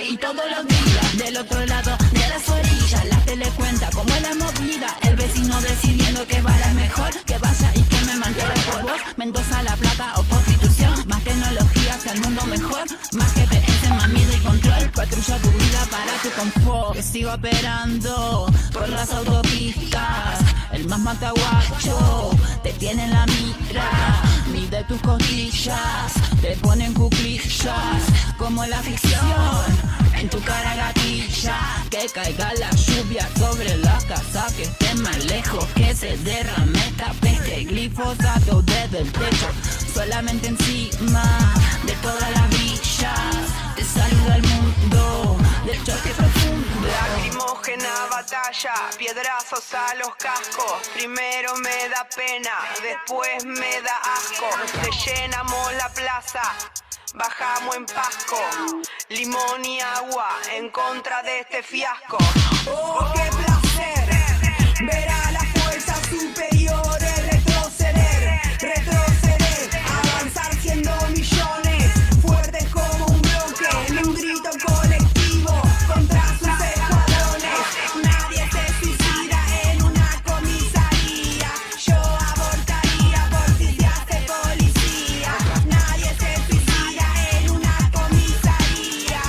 tarde y todos los días. Del otro lado de las orillas, la tele cuenta cómo es la movida. El vecino decidiendo que vara es mejor, que vaya y que me mantenga por vos. Mendoza, La Plata o Constitución, más tecnología hacia el mundo mejor. Más GPS, más miedo y control. Patrulla tu vida para tu confort. Que sigo operando por las autopistas. El más mataguacho te tiene en la mira. Mide tus costillas, te ponen cuclillas como la ficción. En tu cara gatilla, que caiga la lluvia sobre la casa, que esté más lejos, que se derrame esta peste. Glifosato desde el techo, solamente encima de todas las villas. Te saluda el mundo del choque profundo. Lacrimógena batalla, piedrazos a los cascos. Primero me da pena, después me da asco. Rellenamos la plaza, bajamos en Pasco. Limón y agua en contra de este fiasco. Oh, qué placer ver a las fuerzas superiores retroceder, retroceder, avanzar siendo millones, fuertes como un bloque, en un grito colectivo contra sus escuadrones. Nadie se suicida en una comisaría, yo abortaría por si se hace policía. Nadie se suicida en una comisaría,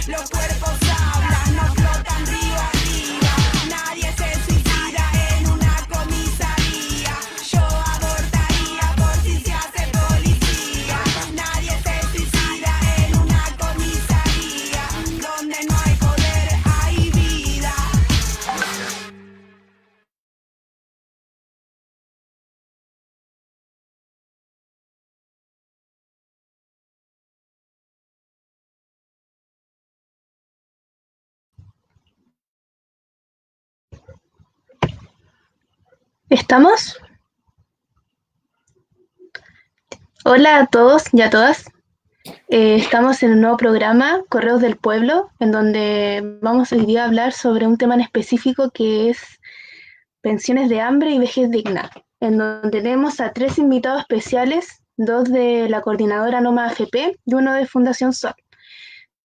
los cuerpos hablan, no flotan río arriba. Nadie se suicida en una comisaría, yo abortaría por si se hace policía. Nadie se suicida en una comisaría, donde no hay poder hay vida. ¿Estamos? Hola a todos y a todas. Estamos en un nuevo programa, Correos del Pueblo, en donde vamos hoy día a hablar sobre un tema en específico que es pensiones de hambre y vejez digna, en donde tenemos a 3 invitados especiales, 2 de la coordinadora Noma AFP y 1 de Fundación Sol.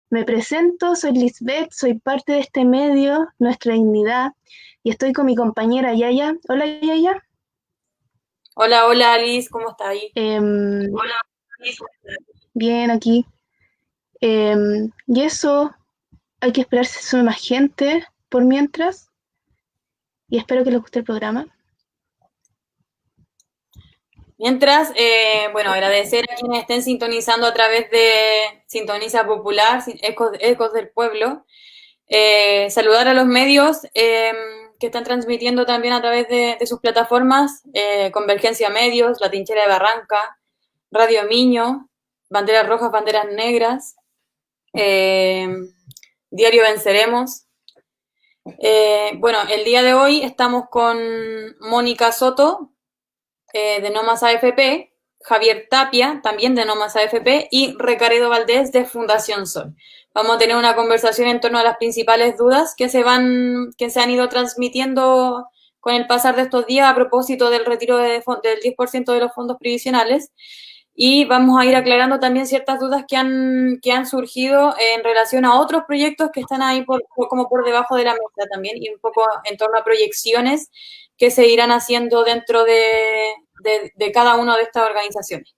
Me presento, soy Lisbeth, soy parte de este medio, Nuestra Dignidad, y estoy con mi compañera Yaya. Hola Yaya. Hola, hola Alice, ¿cómo estás ahí? Hola, bien aquí. Y eso, hay que esperar si se sume más gente por mientras. Y espero que les guste el programa. Mientras, bueno, agradecer a quienes estén sintonizando a través de Sintoniza Popular, Ecos del Pueblo. Saludar a los medios que están transmitiendo también a través de sus plataformas, Convergencia Medios, La Trinchera de Barranca, Radio Miño, Banderas Rojas, Banderas Negras, Diario Venceremos. Bueno, el día de hoy estamos con Mónica Soto, de No Más AFP, Javier Tapia, también de No Más AFP, y Recaredo Valdés, de Fundación Sol. Vamos a tener una conversación en torno a las principales dudas que se han ido transmitiendo con el pasar de estos días a propósito del retiro del 10% de los fondos previsionales, y vamos a ir aclarando también ciertas dudas que han surgido en relación a otros proyectos que están ahí como por debajo de la mesa también, y un poco en torno a proyecciones que se irán haciendo dentro de cada una de estas organizaciones.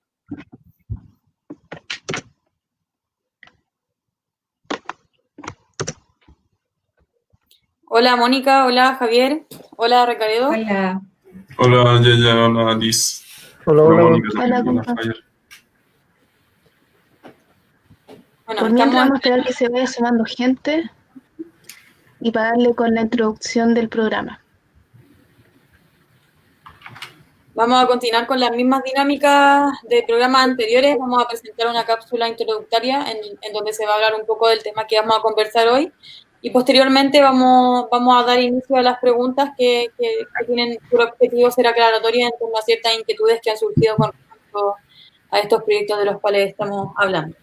Hola Mónica, hola Javier, hola Recaredo. Hola. Hola Yaya, hola Alice. Hola, Hola hola. Mónica, Hola, hola ¿cómo Javier. Bueno, Por mientras vamos a esperar que se vaya sumando gente y para darle con la introducción del programa. Vamos a continuar con las mismas dinámicas de programas anteriores. Vamos a presentar una cápsula introductoria en donde se va a hablar un poco del tema que vamos a conversar hoy, y posteriormente vamos a dar inicio a las preguntas que tienen por objetivo ser aclaratorias en torno a ciertas inquietudes que han surgido con respecto a estos proyectos de los cuales estamos hablando.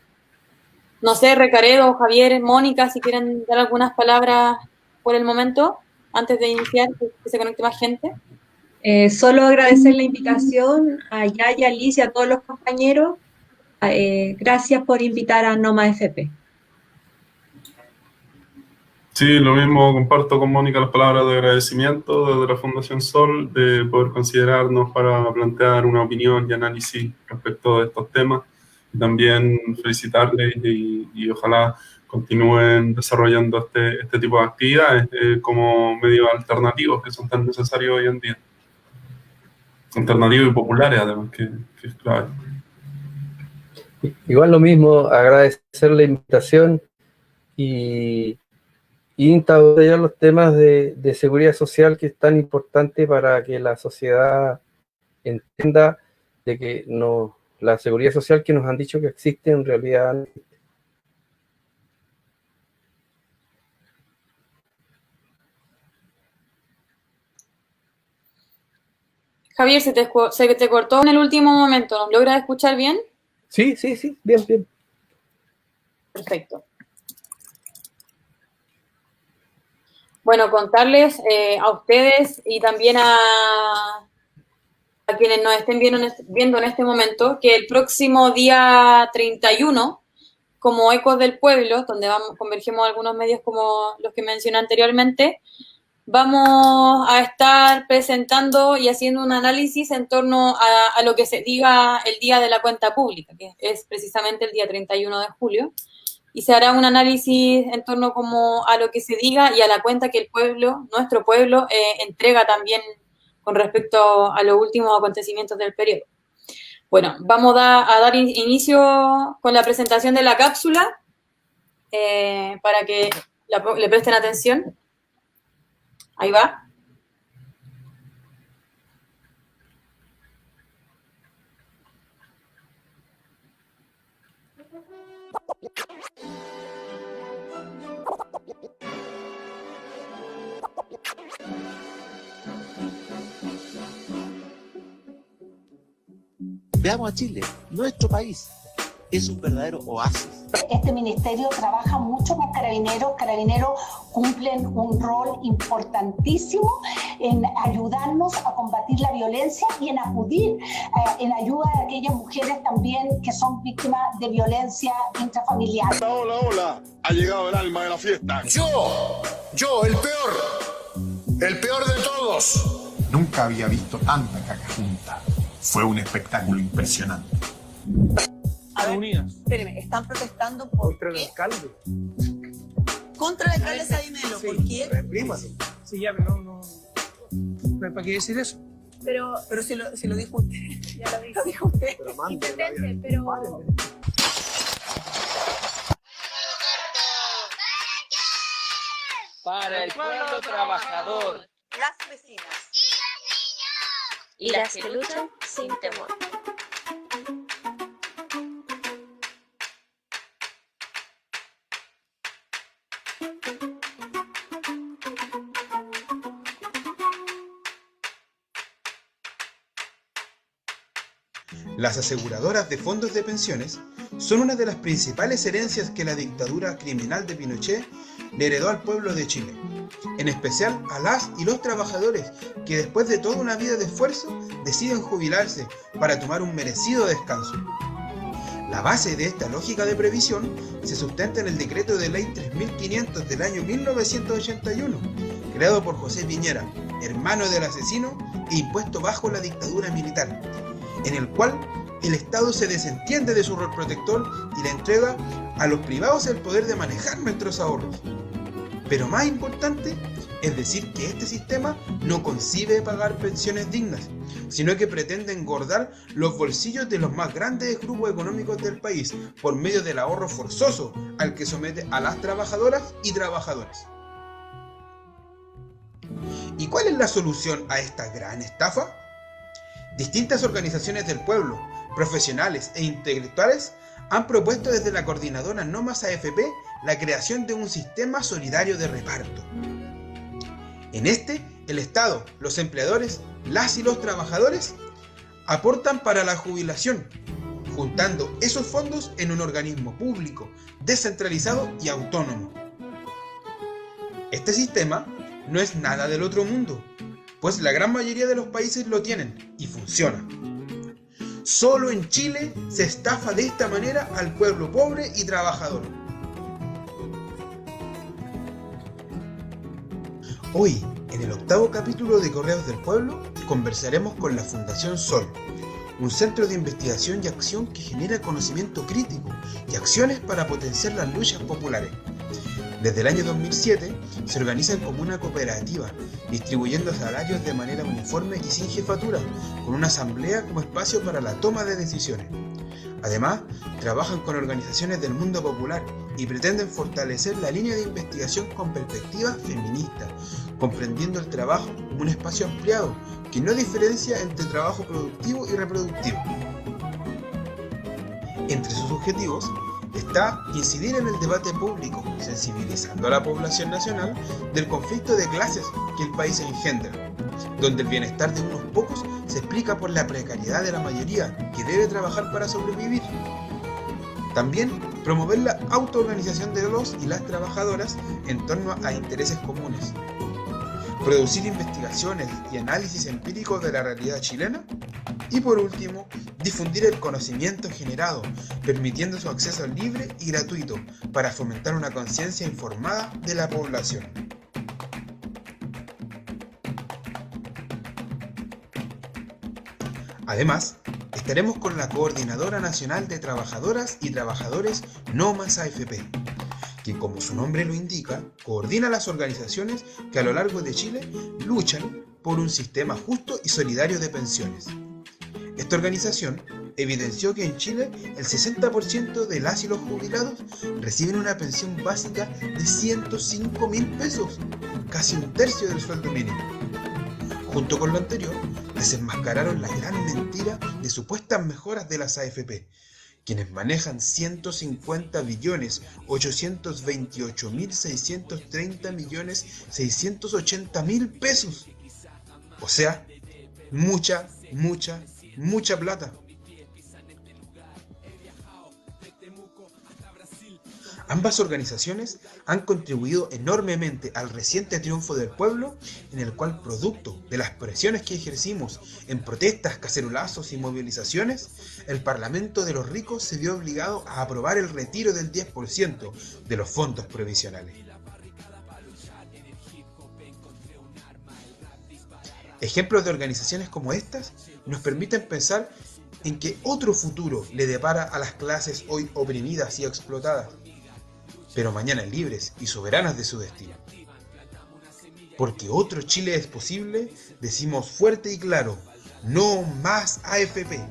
No sé, Recaredo, Javier, Mónica, si quieren dar algunas palabras por el momento, antes de iniciar, que se conecte más gente. Solo agradecer la invitación a Yaya, Liz y a todos los compañeros. Gracias por invitar a Noma FP. Sí, lo mismo, comparto con Mónica las palabras de agradecimiento desde la Fundación Sol de poder considerarnos para plantear una opinión y análisis respecto de estos temas. Y también felicitarles y ojalá continúen desarrollando este tipo de actividades como medios alternativos que son tan necesarios hoy en día. Alternativos y populares, además, que es clave. Igual lo mismo, agradecer la invitación y desarrollar los temas de seguridad social, que es tan importante para que la sociedad entienda de que no, la seguridad social que nos han dicho que existe en realidad no existe. Javier, se te cortó en el último momento. ¿Nos logras escuchar bien? Sí, bien. Perfecto. Bueno, contarles a ustedes y también a quienes nos estén viendo en este momento que el próximo día 31, como Ecos del Pueblo, donde convergemos algunos medios como los que mencioné anteriormente, vamos a estar presentando y haciendo un análisis en torno a lo que se diga el día de la cuenta pública, que es precisamente el día 31 de julio, y se hará un análisis en torno como a lo que se diga y a la cuenta que el pueblo, nuestro pueblo, entrega también con respecto a los últimos acontecimientos del periodo. Bueno, vamos a dar inicio con la presentación de la cápsula para que le presten atención. Ahí va. Veamos a Chile, nuestro país es un verdadero oasis. Este ministerio trabaja mucho con Carabineros. Carabineros cumplen un rol importantísimo en ayudarnos a combatir la violencia y en acudir en ayuda de aquellas mujeres también que son víctimas de violencia intrafamiliar. Hola, hola, ha llegado el alma de la fiesta. Yo, el peor de todos. Nunca había visto tanta caca junta. Fue un espectáculo impresionante. A ver, espérenme, están protestando contra el alcalde. Contra el alcalde Sabimelo, sí, ¿por qué? Reprímalo. Sí, ya, pero no hay para qué decir eso. Pero si lo dijo usted. Ya lo dijo usted. Pero intendente, pero... Para el pueblo trabajador. Las vecinas. Y las que luchan sin temor. Las aseguradoras de fondos de pensiones son una de las principales herencias que la dictadura criminal de Pinochet le heredó al pueblo de Chile, en especial a las y los trabajadores que después de toda una vida de esfuerzo deciden jubilarse para tomar un merecido descanso. La base de esta lógica de previsión se sustenta en el decreto de ley 3500 del año 1981, creado por José Piñera, hermano del asesino e impuesto bajo la dictadura militar, en el cual el Estado se desentiende de su rol protector y le entrega a los privados el poder de manejar nuestros ahorros. Pero más importante es decir que este sistema no concibe pagar pensiones dignas, sino que pretende engordar los bolsillos de los más grandes grupos económicos del país por medio del ahorro forzoso al que somete a las trabajadoras y trabajadores. ¿Y cuál es la solución a esta gran estafa? Distintas organizaciones del pueblo, profesionales e intelectuales han propuesto desde la coordinadora No Más AFP la creación de un sistema solidario de reparto. En este, el Estado, los empleadores, las y los trabajadores aportan para la jubilación, juntando esos fondos en un organismo público, descentralizado y autónomo. Este sistema no es nada del otro mundo, pues la gran mayoría de los países lo tienen y funciona. Solo en Chile se estafa de esta manera al pueblo pobre y trabajador. Hoy, en el 8º capítulo de Correos del Pueblo, conversaremos con la Fundación Sol, un centro de investigación y acción que genera conocimiento crítico y acciones para potenciar las luchas populares. Desde el año 2007 se organizan como una cooperativa, distribuyendo salarios de manera uniforme y sin jefatura, con una asamblea como espacio para la toma de decisiones. Además, trabajan con organizaciones del mundo popular y pretenden fortalecer la línea de investigación con perspectiva feminista, comprendiendo el trabajo como un espacio ampliado que no diferencia entre trabajo productivo y reproductivo. Entre sus objetivos está incidir en el debate público, sensibilizando a la población nacional del conflicto de clases que el país engendra, donde el bienestar de unos pocos se explica por la precariedad de la mayoría que debe trabajar para sobrevivir. También promover la autoorganización de los y las trabajadoras en torno a intereses comunes. Producir investigaciones y análisis empíricos de la realidad chilena. Y por último, difundir el conocimiento generado, permitiendo su acceso libre y gratuito para fomentar una conciencia informada de la población. Además, estaremos con la Coordinadora Nacional de Trabajadoras y Trabajadores No Más AFP, que como su nombre lo indica, coordina las organizaciones que a lo largo de Chile luchan por un sistema justo y solidario de pensiones. Esta organización evidenció que en Chile el 60% de las y los jubilados reciben una pensión básica de 105.000 pesos, casi un tercio del sueldo mínimo. Junto con lo anterior, desenmascararon la gran mentira de supuestas mejoras de las AFP, quienes manejan 150.828.630.680.000 pesos. O sea, mucha plata. Ambas organizaciones han contribuido enormemente al reciente triunfo del pueblo, en el cual, producto de las presiones que ejercimos en protestas, cacerolazos y movilizaciones, el Parlamento de los ricos se vio obligado a aprobar el retiro del 10% de los fondos previsionales. Ejemplos de organizaciones como estas nos permiten pensar en que otro futuro le depara a las clases hoy oprimidas y explotadas, pero mañana libres y soberanas de su destino. Porque otro Chile es posible, decimos fuerte y claro: no más AFP.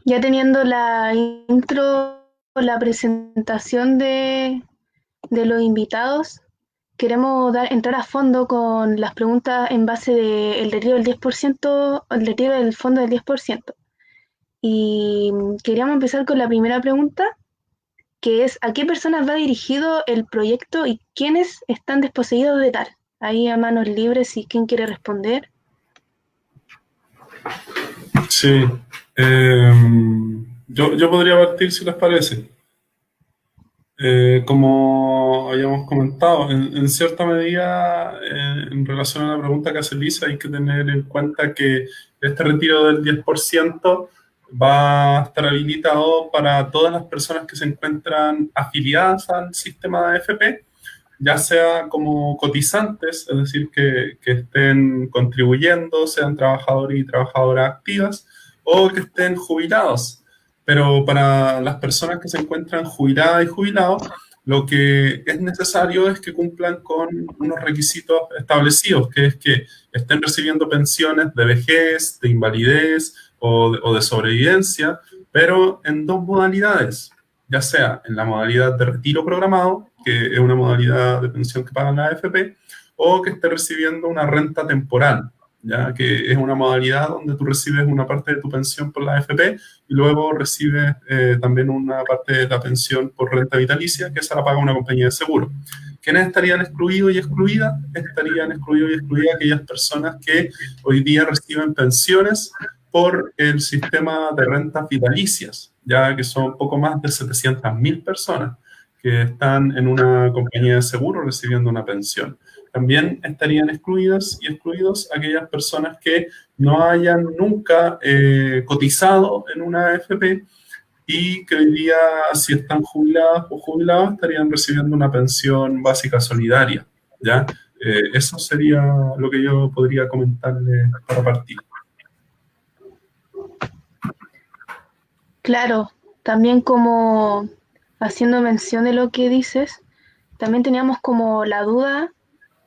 Ya teniendo la intro, la presentación de los invitados, queremos entrar a fondo con las preguntas en base del retiro del 10%, el retiro del fondo del 10%. Y queríamos empezar con la primera pregunta, que es: ¿a qué personas va dirigido el proyecto y quiénes están desposeídos de tal? Ahí a manos libres, si quién quiere responder. Sí, yo podría partir si les parece. Como habíamos comentado, en cierta medida, en relación a la pregunta que hace Lisa, hay que tener en cuenta que este retiro del 10% va a estar habilitado para todas las personas que se encuentran afiliadas al sistema de AFP, ya sea como cotizantes, es decir, que estén contribuyendo, sean trabajadores y trabajadoras activas, o que estén jubilados. Pero para las personas que se encuentran jubiladas y jubilados, lo que es necesario es que cumplan con unos requisitos establecidos, que es que estén recibiendo pensiones de vejez, de invalidez o de sobrevivencia, pero en dos modalidades, ya sea en la modalidad de retiro programado, que es una modalidad de pensión que pagan la AFP, o que esté recibiendo una renta temporal, ya que es una modalidad donde tú recibes una parte de tu pensión por la AFP y luego recibes también una parte de la pensión por renta vitalicia, que esa la paga una compañía de seguro. ¿Quiénes estarían excluidos y excluidas? Estarían excluidos y excluidas aquellas personas que hoy día reciben pensiones por el sistema de rentas vitalicias, ya que son poco más de 700.000 personas que están en una compañía de seguro recibiendo una pensión. También estarían excluidas y excluidos aquellas personas que no hayan nunca cotizado en una AFP y que hoy día, si están jubiladas o jubilados, estarían recibiendo una pensión básica solidaria, ¿ya? Eso sería lo que yo podría comentarle para partir. Claro, también como haciendo mención de lo que dices, también teníamos como la duda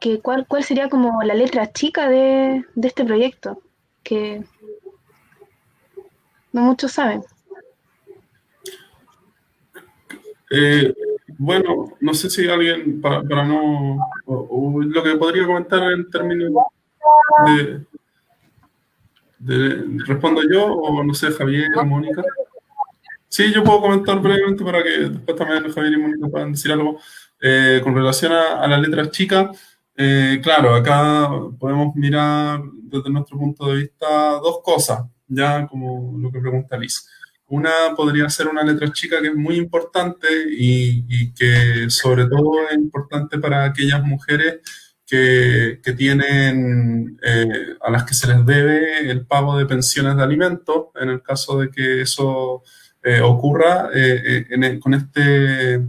que cuál sería como la letra chica de este proyecto, que no muchos saben. Bueno, no sé si alguien, para no... o lo que podría comentar en términos ¿respondo yo o no sé, Javier o Mónica? Sí, yo puedo comentar brevemente para que después también Javier y Mónica puedan decir algo con relación a las letras chicas. Claro, acá podemos mirar desde nuestro punto de vista dos cosas, ya como lo que pregunta Liz. Una podría ser una letra chica que es muy importante y que sobre todo es importante para aquellas mujeres que tienen, a las que se les debe el pago de pensiones de alimentos, en el caso de que eso ocurra con este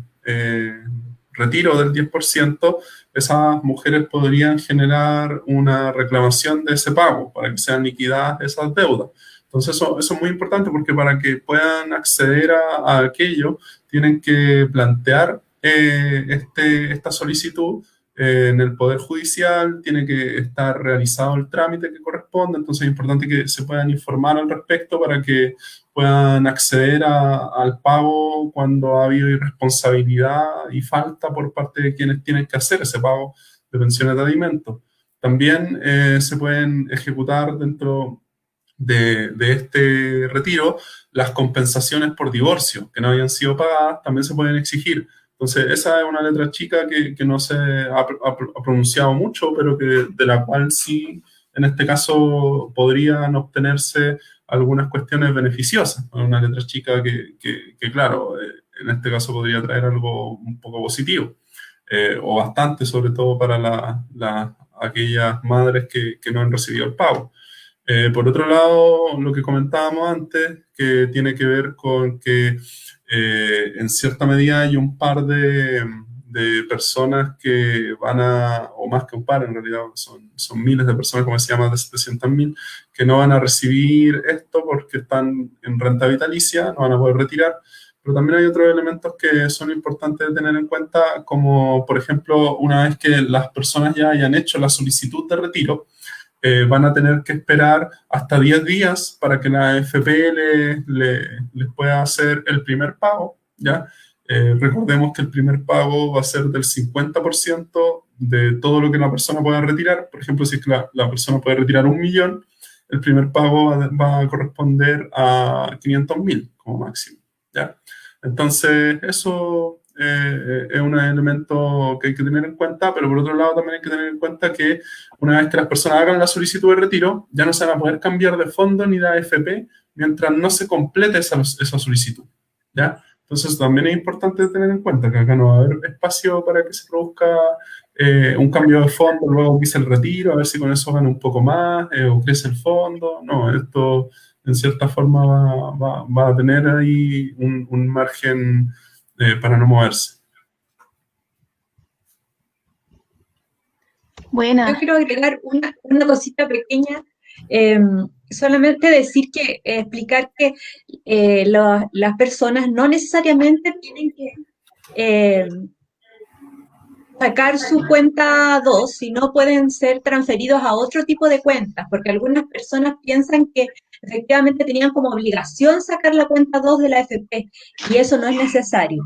retiro del 10%, esas mujeres podrían generar una reclamación de ese pago para que sean liquidadas esas deudas. Entonces eso es muy importante porque para que puedan acceder a aquello tienen que plantear esta solicitud en el Poder Judicial, tiene que estar realizado el trámite que corresponde, entonces es importante que se puedan informar al respecto para que puedan acceder al pago cuando ha habido irresponsabilidad y falta por parte de quienes tienen que hacer ese pago de pensiones de alimentos. También se pueden ejecutar dentro de este retiro las compensaciones por divorcio que no hayan sido pagadas, también se pueden exigir. Entonces, esa es una letra chica que no se ha pronunciado mucho, pero de la cual sí, en este caso, podrían obtenerse algunas cuestiones beneficiosas. Una letra chica que claro, en este caso podría traer algo un poco positivo, o bastante, sobre todo para aquellas madres que no han recibido el pago. Por otro lado, lo que comentábamos antes, que tiene que ver con que en cierta medida hay un par de personas que van o más que un par en realidad, son miles de personas, como decía, más de 700.000, que no van a recibir esto porque están en renta vitalicia, no van a poder retirar. Pero también hay otros elementos que son importantes de tener en cuenta, como por ejemplo, una vez que las personas ya hayan hecho la solicitud de retiro, van a tener que esperar hasta 10 días para que la AFP les pueda hacer el primer pago, ¿ya? Recordemos que el primer pago va a ser del 50% de todo lo que la persona pueda retirar. Por ejemplo, si es que la persona puede retirar 1 millón, el primer pago va a corresponder a 500.000 como máximo, ¿ya? Entonces, eso es un elemento que hay que tener en cuenta, pero por otro lado también hay que tener en cuenta que una vez que las personas hagan la solicitud de retiro, ya no se van a poder cambiar de fondo ni de AFP mientras no se complete esa solicitud, ¿ya? Entonces también es importante tener en cuenta que acá no va a haber espacio para que se produzca un cambio de fondo, luego empieza el retiro, a ver si con eso gana un poco más o crece el fondo. No, esto en cierta forma va a tener ahí un margen para no moverse. Buena. Yo quiero agregar una cosita pequeña, solamente decir que, explicar que las personas no necesariamente tienen que sacar su cuenta 2, si no pueden ser transferidos a otro tipo de cuentas, porque algunas personas piensan que efectivamente tenían como obligación sacar la cuenta 2 de la AFP y eso no es necesario,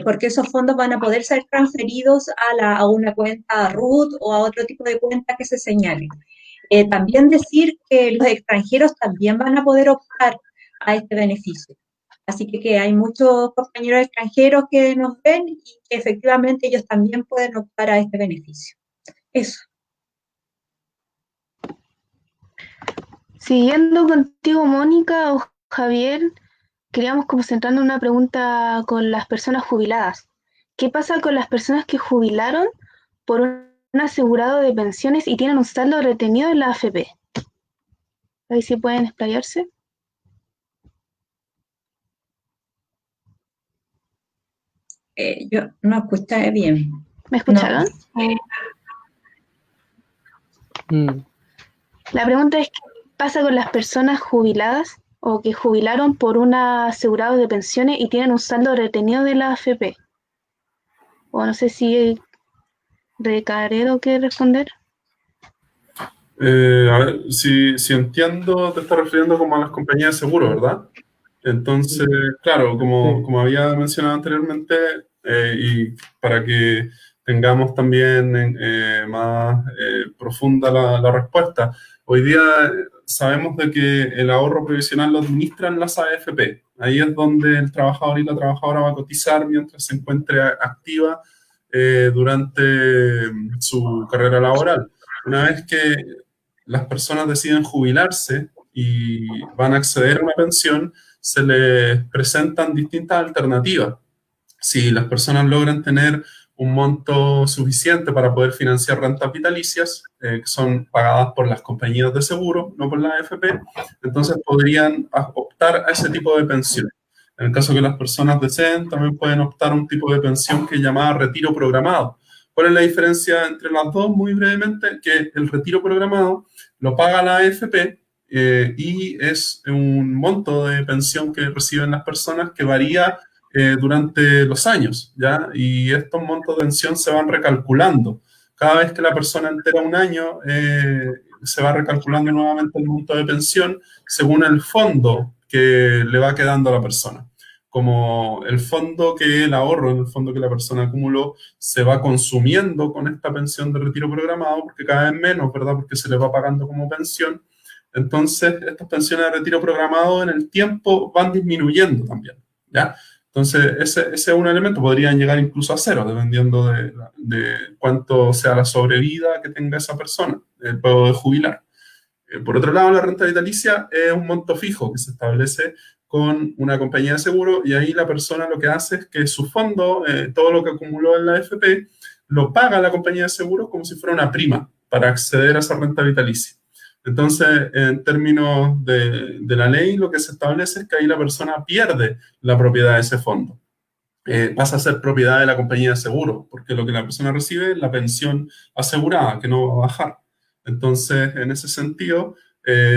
porque esos fondos van a poder ser transferidos a una cuenta RUT o a otro tipo de cuenta que se señale. También decir que los extranjeros también van a poder optar a este beneficio. Así que hay muchos compañeros extranjeros que nos ven y que efectivamente ellos también pueden optar a este beneficio. Eso. Siguiendo contigo, Mónica o Javier, queríamos como centrando una pregunta con las personas jubiladas. ¿Qué pasa con las personas que jubilaron por un asegurado de pensiones y tienen un saldo retenido en la AFP? Ahí sí pueden explayarse. Yo no escuché bien. ¿Me escucharon? La pregunta es, ¿qué pasa con las personas jubiladas o que jubilaron por un asegurado de pensiones y tienen un saldo retenido de la AFP? O no sé si Recaredo quiere responder. A ver, si entiendo, te estás refiriendo como a las compañías de seguro, ¿verdad? Entonces, claro, como había mencionado anteriormente, y para que tengamos también más profunda la respuesta, hoy día sabemos de que el ahorro previsional lo administran las AFP. Ahí es donde el trabajador y la trabajadora va a cotizar mientras se encuentre activa durante su carrera laboral. Una vez que las personas deciden jubilarse y van a acceder a una pensión, se les presentan distintas alternativas. Si las personas logran tener un monto suficiente para poder financiar rentas vitalicias, que son pagadas por las compañías de seguro, no por la AFP, entonces podrían optar a ese tipo de pensión. En el caso que las personas deseen, también pueden optar a un tipo de pensión que es llamada retiro programado. ¿Cuál es la diferencia entre las dos? Muy brevemente, que el retiro programado lo paga la AFP y es un monto de pensión que reciben las personas que varía durante los años, ¿ya? Y estos montos de pensión se van recalculando. Cada vez que la persona entera un año, se va recalculando nuevamente el monto de pensión según el fondo que le va quedando a la persona. Como el fondo que el ahorro, el fondo que la persona acumuló, se va consumiendo con esta pensión de retiro programado, porque cada vez menos, ¿verdad? Porque se le va pagando como pensión. Entonces, estas pensiones de retiro programado en el tiempo van disminuyendo también, ¿ya? Entonces, ese es un elemento, podrían llegar incluso a cero, dependiendo de cuánto sea la sobrevida que tenga esa persona, el periodo de jubilar. Por otro lado, la renta vitalicia es un monto fijo que se establece con una compañía de seguro y ahí la persona lo que hace es que su fondo, todo lo que acumuló en la AFP, lo paga la compañía de seguro como si fuera una prima para acceder a esa renta vitalicia. Entonces, en términos de la ley, lo que se establece es que ahí la persona pierde la propiedad de ese fondo. Pasa a ser propiedad de la compañía de seguro, porque lo que la persona recibe es la pensión asegurada, que no va a bajar. Entonces, en ese sentido,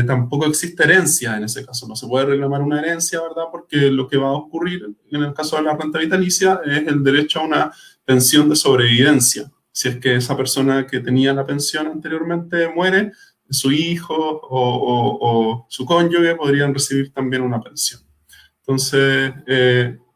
tampoco existe herencia en ese caso. No se puede reclamar una herencia, ¿verdad? Porque lo que va a ocurrir en el caso de la renta vitalicia es el derecho a una pensión de sobrevivencia. Si es que esa persona que tenía la pensión anteriormente muere, su hijo o su cónyuge podrían recibir también una pensión. Entonces,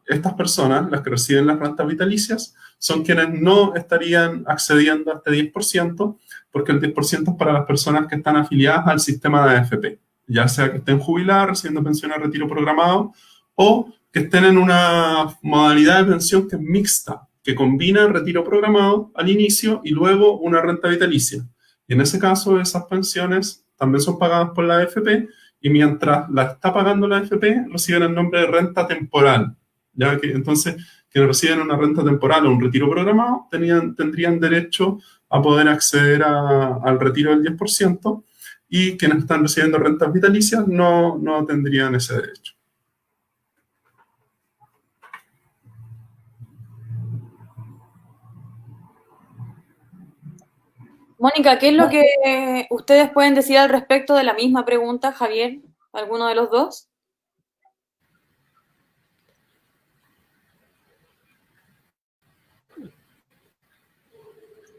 estas personas, las que reciben las rentas vitalicias, son quienes no estarían accediendo a este 10%, porque el 10% es para las personas que están afiliadas al sistema de AFP, ya sea que estén jubiladas, recibiendo pensión a retiro programado, o que estén en una modalidad de pensión que es mixta, que combina el retiro programado al inicio y luego una renta vitalicia. Y en ese caso, esas pensiones también son pagadas por la AFP, y mientras la está pagando la AFP, reciben el nombre de renta temporal. Ya que entonces, quienes reciben una renta temporal o un retiro programado tendrían derecho a poder acceder al retiro del 10%, y quienes están recibiendo rentas vitalicias no tendrían ese derecho. Mónica, ¿qué es lo que ustedes pueden decir al respecto de la misma pregunta, Javier? ¿Alguno de los dos?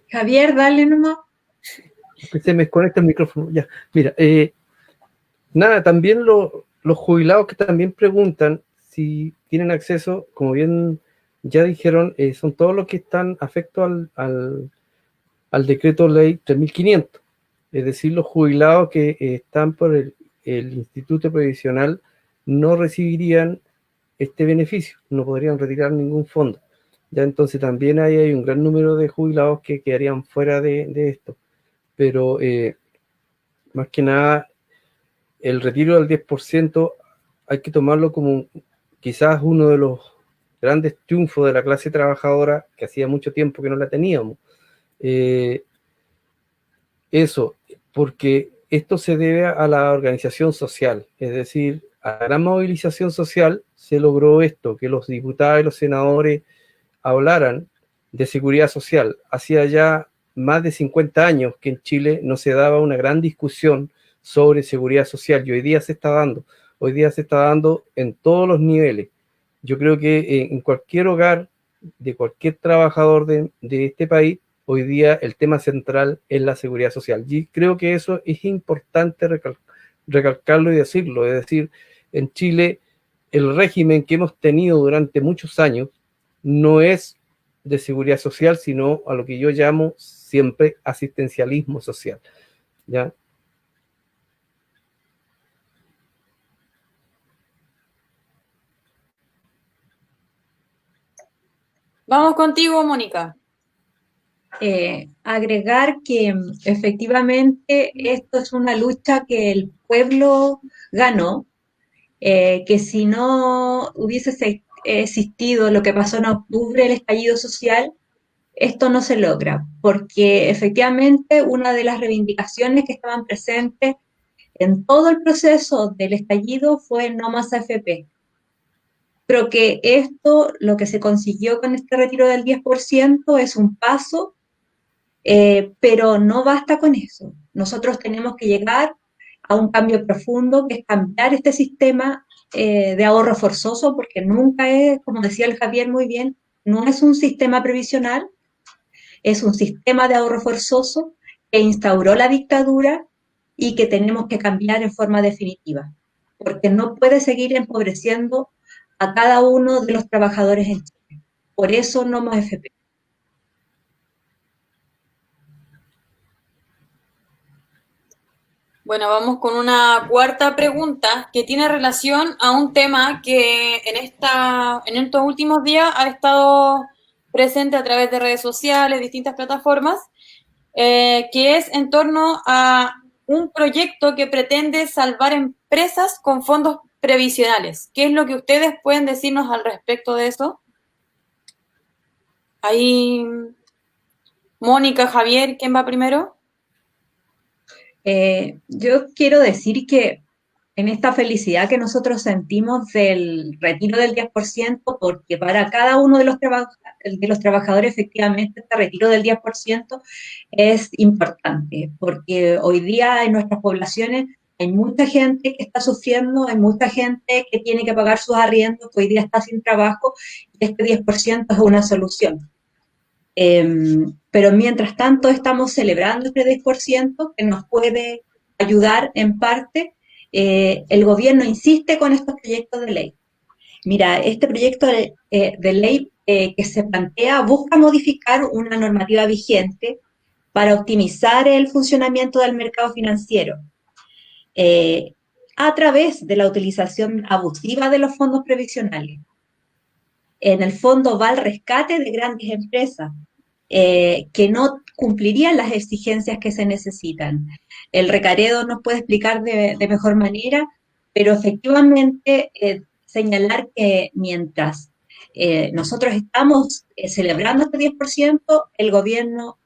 Javier, dale nomás. Se me desconecta el micrófono. Ya, mira, nada, también los jubilados que también preguntan si tienen acceso, como bien ya dijeron, son todos los que están afectos al decreto ley 3500. Es decir, los jubilados que están por el Instituto Previsional no recibirían este beneficio, no podrían retirar ningún fondo. Ya entonces también hay un gran número de jubilados que quedarían fuera de esto. Pero más que nada, el retiro del 10% hay que tomarlo como quizás uno de los grandes triunfos de la clase trabajadora, que hacía mucho tiempo que no la teníamos. Eso, porque esto se debe a la organización social, es decir, a la gran movilización social se logró esto, que los diputados y los senadores hablaran de seguridad social. Hacía ya más de 50 años que en Chile no se daba una gran discusión sobre seguridad social, y hoy día se está dando en todos los niveles. Yo creo que en cualquier hogar de cualquier trabajador de este país, hoy día el tema central es la seguridad social, y creo que eso es importante recalcarlo y decirlo. Es decir, en Chile el régimen que hemos tenido durante muchos años no es de seguridad social, sino a lo que yo llamo siempre asistencialismo social, ¿ya? Vamos contigo, Mónica. Agregar que efectivamente esto es una lucha que el pueblo ganó, que si no hubiese existido lo que pasó en octubre, el estallido social, esto no se logra, porque efectivamente una de las reivindicaciones que estaban presentes en todo el proceso del estallido fue no más AFP. Creo que esto, lo que se consiguió con este retiro del 10%, es un paso, pero no basta con eso. Nosotros tenemos que llegar a un cambio profundo, que es cambiar este sistema de ahorro forzoso, porque nunca es, como decía el Javier muy bien, no es un sistema previsional, es un sistema de ahorro forzoso que instauró la dictadura y que tenemos que cambiar en forma definitiva, porque no puede seguir empobreciendo a cada uno de los trabajadores en Chile. Por eso no más AFP. Bueno, vamos con una cuarta pregunta que tiene relación a un tema que en estos últimos días ha estado presente a través de redes sociales, distintas plataformas, que es en torno a un proyecto que pretende salvar empresas con fondos previsionales. ¿Qué es lo que ustedes pueden decirnos al respecto de eso? Ahí, Mónica, Javier, ¿quién va primero? Yo quiero decir que en esta felicidad que nosotros sentimos del retiro del 10%, porque para cada uno de los trabajadores efectivamente este retiro del 10% es importante, porque hoy día en nuestras poblaciones hay mucha gente que está sufriendo, hay mucha gente que tiene que pagar sus arriendos, que hoy día está sin trabajo, y este 10% es una solución. Pero mientras tanto estamos celebrando este 10% que nos puede ayudar en parte. El gobierno insiste con estos proyectos de ley. Mira, este proyecto de ley que se plantea busca modificar una normativa vigente para optimizar el funcionamiento del mercado financiero a través de la utilización abusiva de los fondos previsionales. En el fondo va al rescate de grandes empresas que no cumplirían las exigencias que se necesitan. El Recaredo nos puede explicar de mejor manera, pero efectivamente señalar que mientras nosotros estamos celebrando este 10%, el gobierno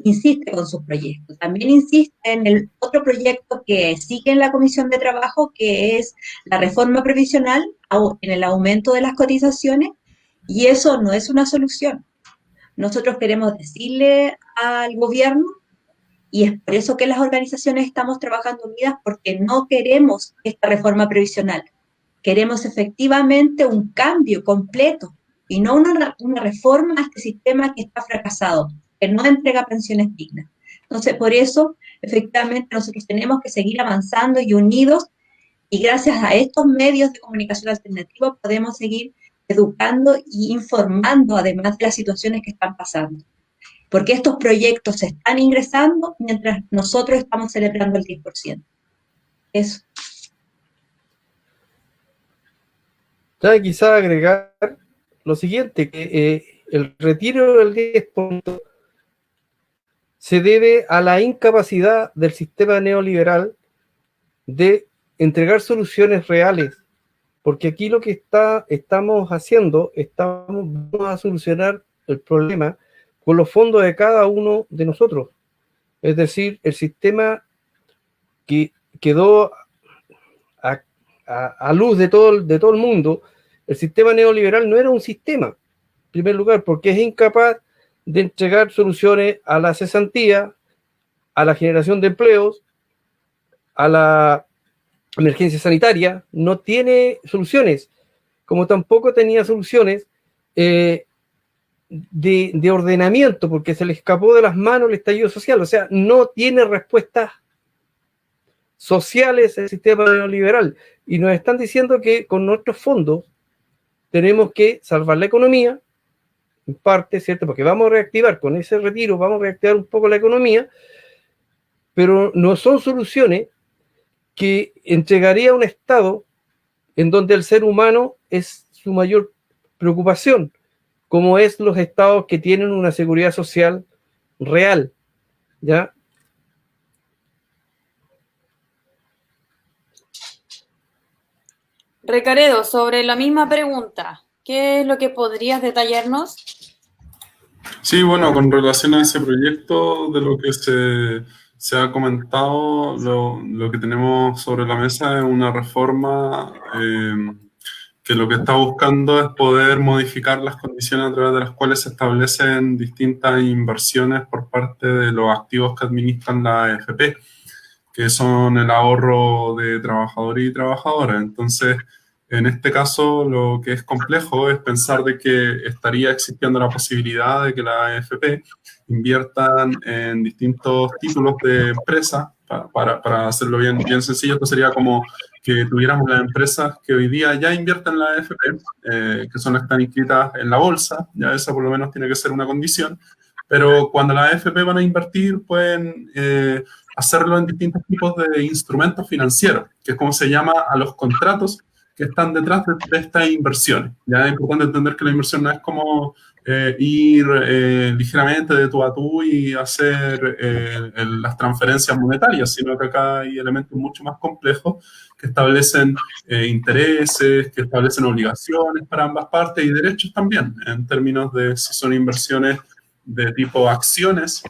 insiste con sus proyectos. También insiste en el otro proyecto que sigue en la Comisión de Trabajo, que es la reforma previsional, en el aumento de las cotizaciones, y eso no es una solución. Nosotros queremos decirle al gobierno, y es por eso que las organizaciones estamos trabajando unidas, porque no queremos esta reforma previsional. Queremos efectivamente un cambio completo y no una reforma a este sistema que está fracasado. que no entrega pensiones dignas. Entonces, por eso, efectivamente, nosotros tenemos que seguir avanzando y unidos, y gracias a estos medios de comunicación alternativa podemos seguir educando y informando, además de las situaciones que están pasando. Porque estos proyectos se están ingresando mientras nosotros estamos celebrando el 10%. Eso. Ya quizá agregar lo siguiente, que el retiro del 10% se debe a la incapacidad del sistema neoliberal de entregar soluciones reales, porque aquí lo que estamos haciendo, vamos a solucionar el problema con los fondos de cada uno de nosotros. Es decir, el sistema que quedó a luz de todo el mundo, el sistema neoliberal no era un sistema, en primer lugar, porque es incapaz de entregar soluciones a la cesantía, a la generación de empleos, a la emergencia sanitaria, no tiene soluciones, como tampoco tenía soluciones de ordenamiento, porque se le escapó de las manos el estallido social, o sea, no tiene respuestas sociales el sistema neoliberal, y nos están diciendo que con nuestros fondos tenemos que salvar la economía, en parte, ¿cierto? Porque vamos a reactivar con ese retiro, vamos a reactivar un poco la economía, pero no son soluciones que entregaría un Estado en donde el ser humano es su mayor preocupación, como es los estados que tienen una seguridad social real, ¿ya? Recaredo, sobre la misma pregunta, ¿qué es lo que podrías detallarnos? Sí, bueno, con relación a ese proyecto, de lo que se ha comentado, lo que tenemos sobre la mesa es una reforma que lo que está buscando es poder modificar las condiciones a través de las cuales se establecen distintas inversiones por parte de los activos que administran la AFP, que son el ahorro de trabajadores y trabajadoras. Entonces, en este caso, lo que es complejo es pensar de que estaría existiendo la posibilidad de que la AFP inviertan en distintos títulos de empresa. Para hacerlo bien sencillo, esto sería como que tuviéramos las empresas que hoy día ya invierten en la AFP, que son las que están inscritas en la bolsa, ya esa por lo menos tiene que ser una condición, pero cuando las AFP van a invertir pueden hacerlo en distintos tipos de instrumentos financieros, que es como se llama a los contratos que están detrás de estas inversiones. Ya es importante entender que la inversión no es como ir ligeramente de tú a tú y hacer las transferencias monetarias, sino que acá hay elementos mucho más complejos que establecen intereses, que establecen obligaciones para ambas partes y derechos también, en términos de si son inversiones de tipo acciones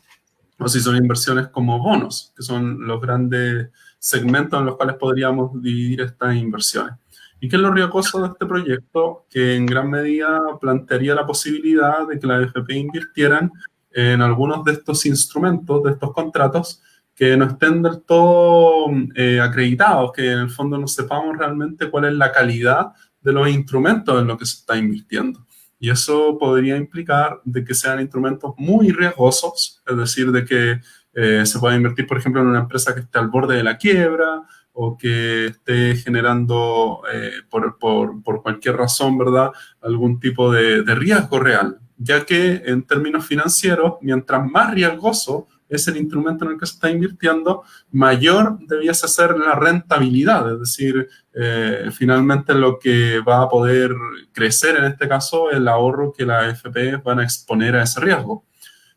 o si son inversiones como bonos, que son los grandes segmentos en los cuales podríamos dividir estas inversiones. ¿Y qué es lo riesgoso de este proyecto? Que en gran medida plantearía la posibilidad de que la AFP invirtieran en algunos de estos instrumentos, de estos contratos, que no estén del todo acreditados, que en el fondo no sepamos realmente cuál es la calidad de los instrumentos en los que se está invirtiendo. Y eso podría implicar de que sean instrumentos muy riesgosos, es decir, de que se pueda invertir, por ejemplo, en una empresa que esté al borde de la quiebra, o que esté generando por cualquier razón, ¿verdad?, algún tipo de riesgo real, ya que en términos financieros, mientras más riesgoso es el instrumento en el que se está invirtiendo, mayor debiese ser la rentabilidad, es decir, finalmente lo que va a poder crecer en este caso es el ahorro que las AFP van a exponer a ese riesgo.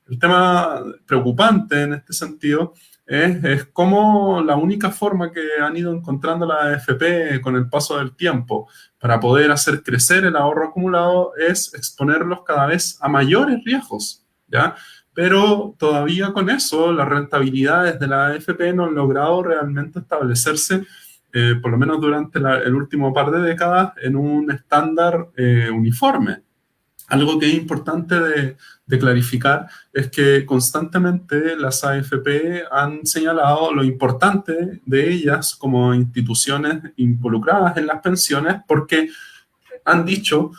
El tema preocupante en este sentido es cómo la única forma que han ido encontrando la AFP con el paso del tiempo para poder hacer crecer el ahorro acumulado es exponerlos cada vez a mayores riesgos, ¿ya? Pero todavía con eso las rentabilidades de la AFP no han logrado realmente establecerse, por lo menos durante el último par de décadas, en un estándar uniforme. Algo que es importante de clarificar es que constantemente las AFP han señalado lo importante de ellas como instituciones involucradas en las pensiones, porque han dicho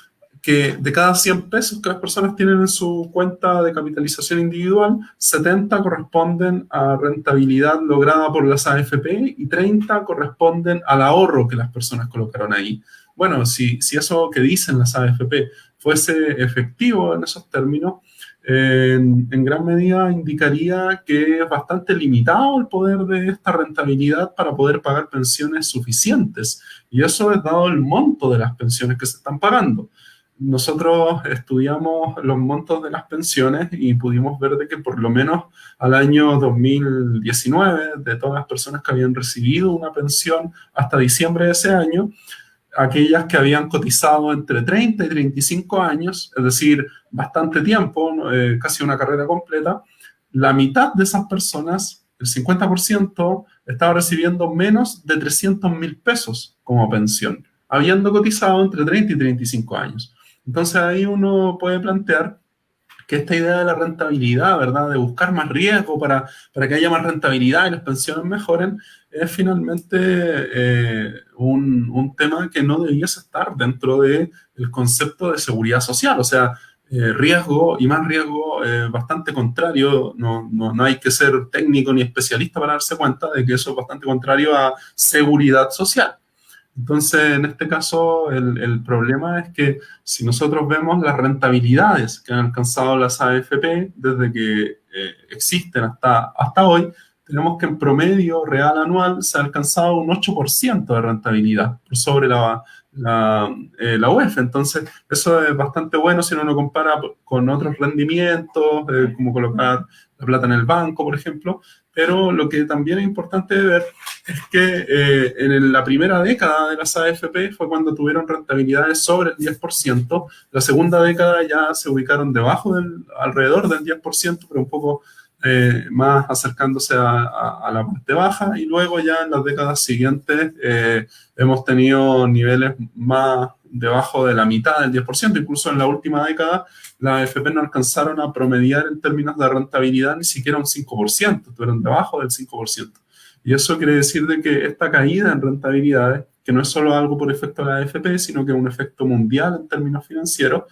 que de cada 100 pesos que las personas tienen en su cuenta de capitalización individual, 70 corresponden a rentabilidad lograda por las AFP y 30 corresponden al ahorro que las personas colocaron ahí. Bueno, si eso que dicen las AFP fuese efectivo en esos términos, en gran medida indicaría que es bastante limitado el poder de esta rentabilidad para poder pagar pensiones suficientes. Y eso es dado el monto de las pensiones que se están pagando. Nosotros estudiamos los montos de las pensiones y pudimos ver de que por lo menos al año 2019, de todas las personas que habían recibido una pensión hasta diciembre de ese año, aquellas que habían cotizado entre 30 y 35 años, es decir, bastante tiempo, casi una carrera completa, la mitad de esas personas, el 50%, estaba recibiendo menos de 300.000 pesos como pensión, habiendo cotizado entre 30 y 35 años. Entonces ahí uno puede plantear que esta idea de la rentabilidad, ¿verdad?, de buscar más riesgo para que haya más rentabilidad y las pensiones mejoren, es finalmente un tema que no debiese estar dentro del concepto de seguridad social. O sea, riesgo y más riesgo bastante contrario. No hay que ser técnico ni especialista para darse cuenta de que eso es bastante contrario a seguridad social. Entonces, en este caso, el problema es que si nosotros vemos las rentabilidades que han alcanzado las AFP desde que existen hasta hoy, tenemos que en promedio real anual se ha alcanzado un 8% de rentabilidad por sobre la UEF. Entonces, eso es bastante bueno si uno lo compara con otros rendimientos, como colocar la plata en el banco, por ejemplo. Pero lo que también es importante ver es que en la primera década de las AFP fue cuando tuvieron rentabilidades sobre el 10%. La segunda década ya se ubicaron alrededor del 10%, pero un poco más acercándose a la parte baja. Y luego ya en las décadas siguientes hemos tenido niveles más debajo de la mitad del 10%. Incluso en la última década las AFP no alcanzaron a promediar en términos de rentabilidad ni siquiera un 5%, estuvieron debajo del 5%. Y eso quiere decir de que esta caída en rentabilidades, que no es solo algo por efecto de la AFP, sino que es un efecto mundial en términos financieros,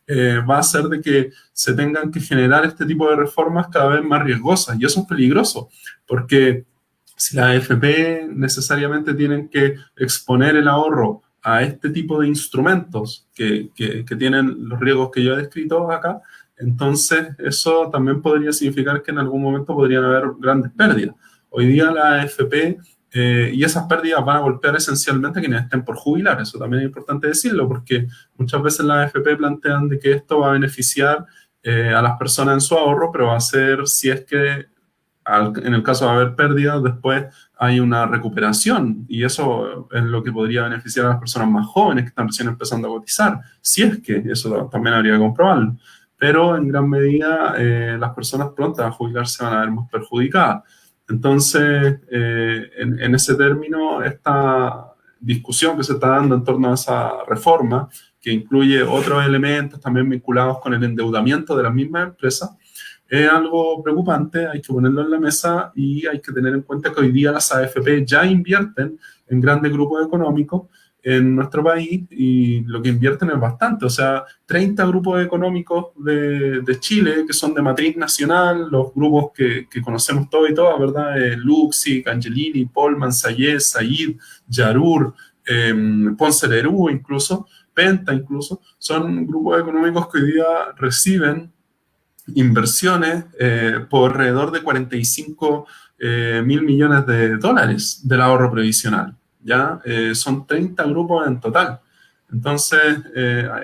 va a hacer de que se tengan que generar este tipo de reformas cada vez más riesgosas. Y eso es peligroso, porque si las AFP necesariamente tienen que exponer el ahorro a este tipo de instrumentos que tienen los riesgos que yo he descrito acá, entonces eso también podría significar que en algún momento podrían haber grandes pérdidas. Hoy día la AFP y esas pérdidas van a golpear esencialmente a quienes estén por jubilar. Eso también es importante decirlo, porque muchas veces las AFP plantean de que esto va a beneficiar a las personas en su ahorro, pero va a ser si es que en el caso de haber pérdidas, después hay una recuperación, y eso es lo que podría beneficiar a las personas más jóvenes que están recién empezando a cotizar, si es que eso también habría que comprobarlo. Pero en gran medida las personas prontas a jubilar se van a ver más perjudicadas. Entonces, en ese término, esta discusión que se está dando en torno a esa reforma, que incluye otros elementos también vinculados con el endeudamiento de las mismas empresas, es algo preocupante. Hay que ponerlo en la mesa y hay que tener en cuenta que hoy día las AFP ya invierten en grandes grupos económicos en nuestro país, y lo que invierten es bastante. O sea, 30 grupos económicos de Chile que son de matriz nacional, los grupos que conocemos todos y todas, ¿verdad? Luxic, Angelini, Polman, Sayez, Said, Yarur, Ponce Lerú, incluso, Penta incluso, son grupos económicos que hoy día reciben inversiones por alrededor de 45.000 millones de dólares del ahorro previsional. ¿Ya? Son 30 grupos en total. Entonces,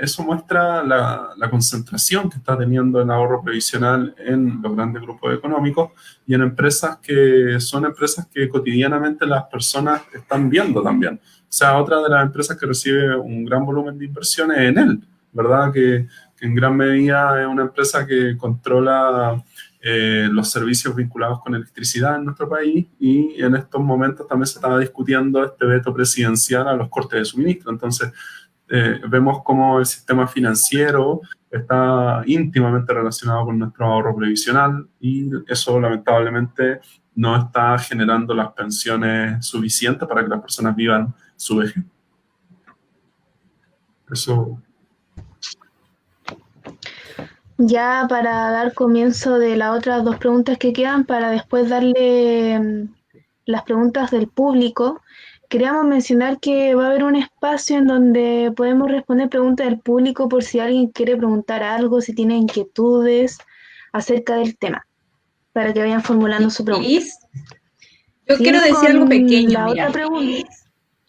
eso muestra la concentración que está teniendo el ahorro previsional en los grandes grupos económicos y en empresas que son empresas que cotidianamente las personas están viendo también. O sea, otra de las empresas que recibe un gran volumen de inversiones es Enel, ¿verdad? Que en gran medida es una empresa que controla los servicios vinculados con electricidad en nuestro país, y en estos momentos también se estaba discutiendo este veto presidencial a los cortes de suministro. Entonces, vemos cómo el sistema financiero está íntimamente relacionado con nuestro ahorro previsional, y eso lamentablemente no está generando las pensiones suficientes para que las personas vivan su vejez. Eso. Ya para dar comienzo de las otras dos preguntas que quedan, para después darle las preguntas del público, queríamos mencionar que va a haber un espacio en donde podemos responder preguntas del público por si alguien quiere preguntar algo, si tiene inquietudes acerca del tema, para que vayan formulando su pregunta. Liz, yo quiero Siguiendo decir algo con pequeño, la mira. otra pregunta.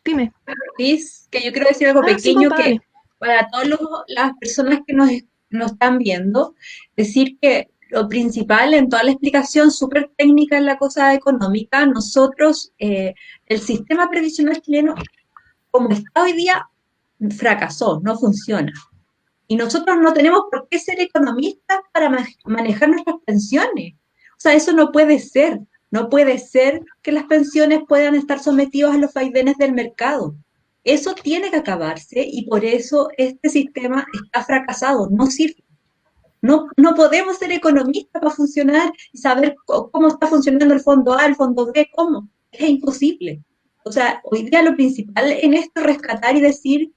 Dime. Liz, que yo quiero decir algo Sí, pequeño compa, que dale. para todas las personas que nos están viendo, decir que lo principal en toda la explicación súper técnica en la cosa económica, nosotros, el sistema previsional chileno, como está hoy día, fracasó, no funciona. Y nosotros no tenemos por qué ser economistas para manejar nuestras pensiones. O sea, eso no puede ser. No puede ser que las pensiones puedan estar sometidas a los vaivenes del mercado. Eso tiene que acabarse y por eso este sistema está fracasado, no sirve. No podemos ser economistas para funcionar y saber cómo está funcionando el fondo A, el fondo B, cómo. Es imposible. O sea, hoy día lo principal en esto es rescatar y decir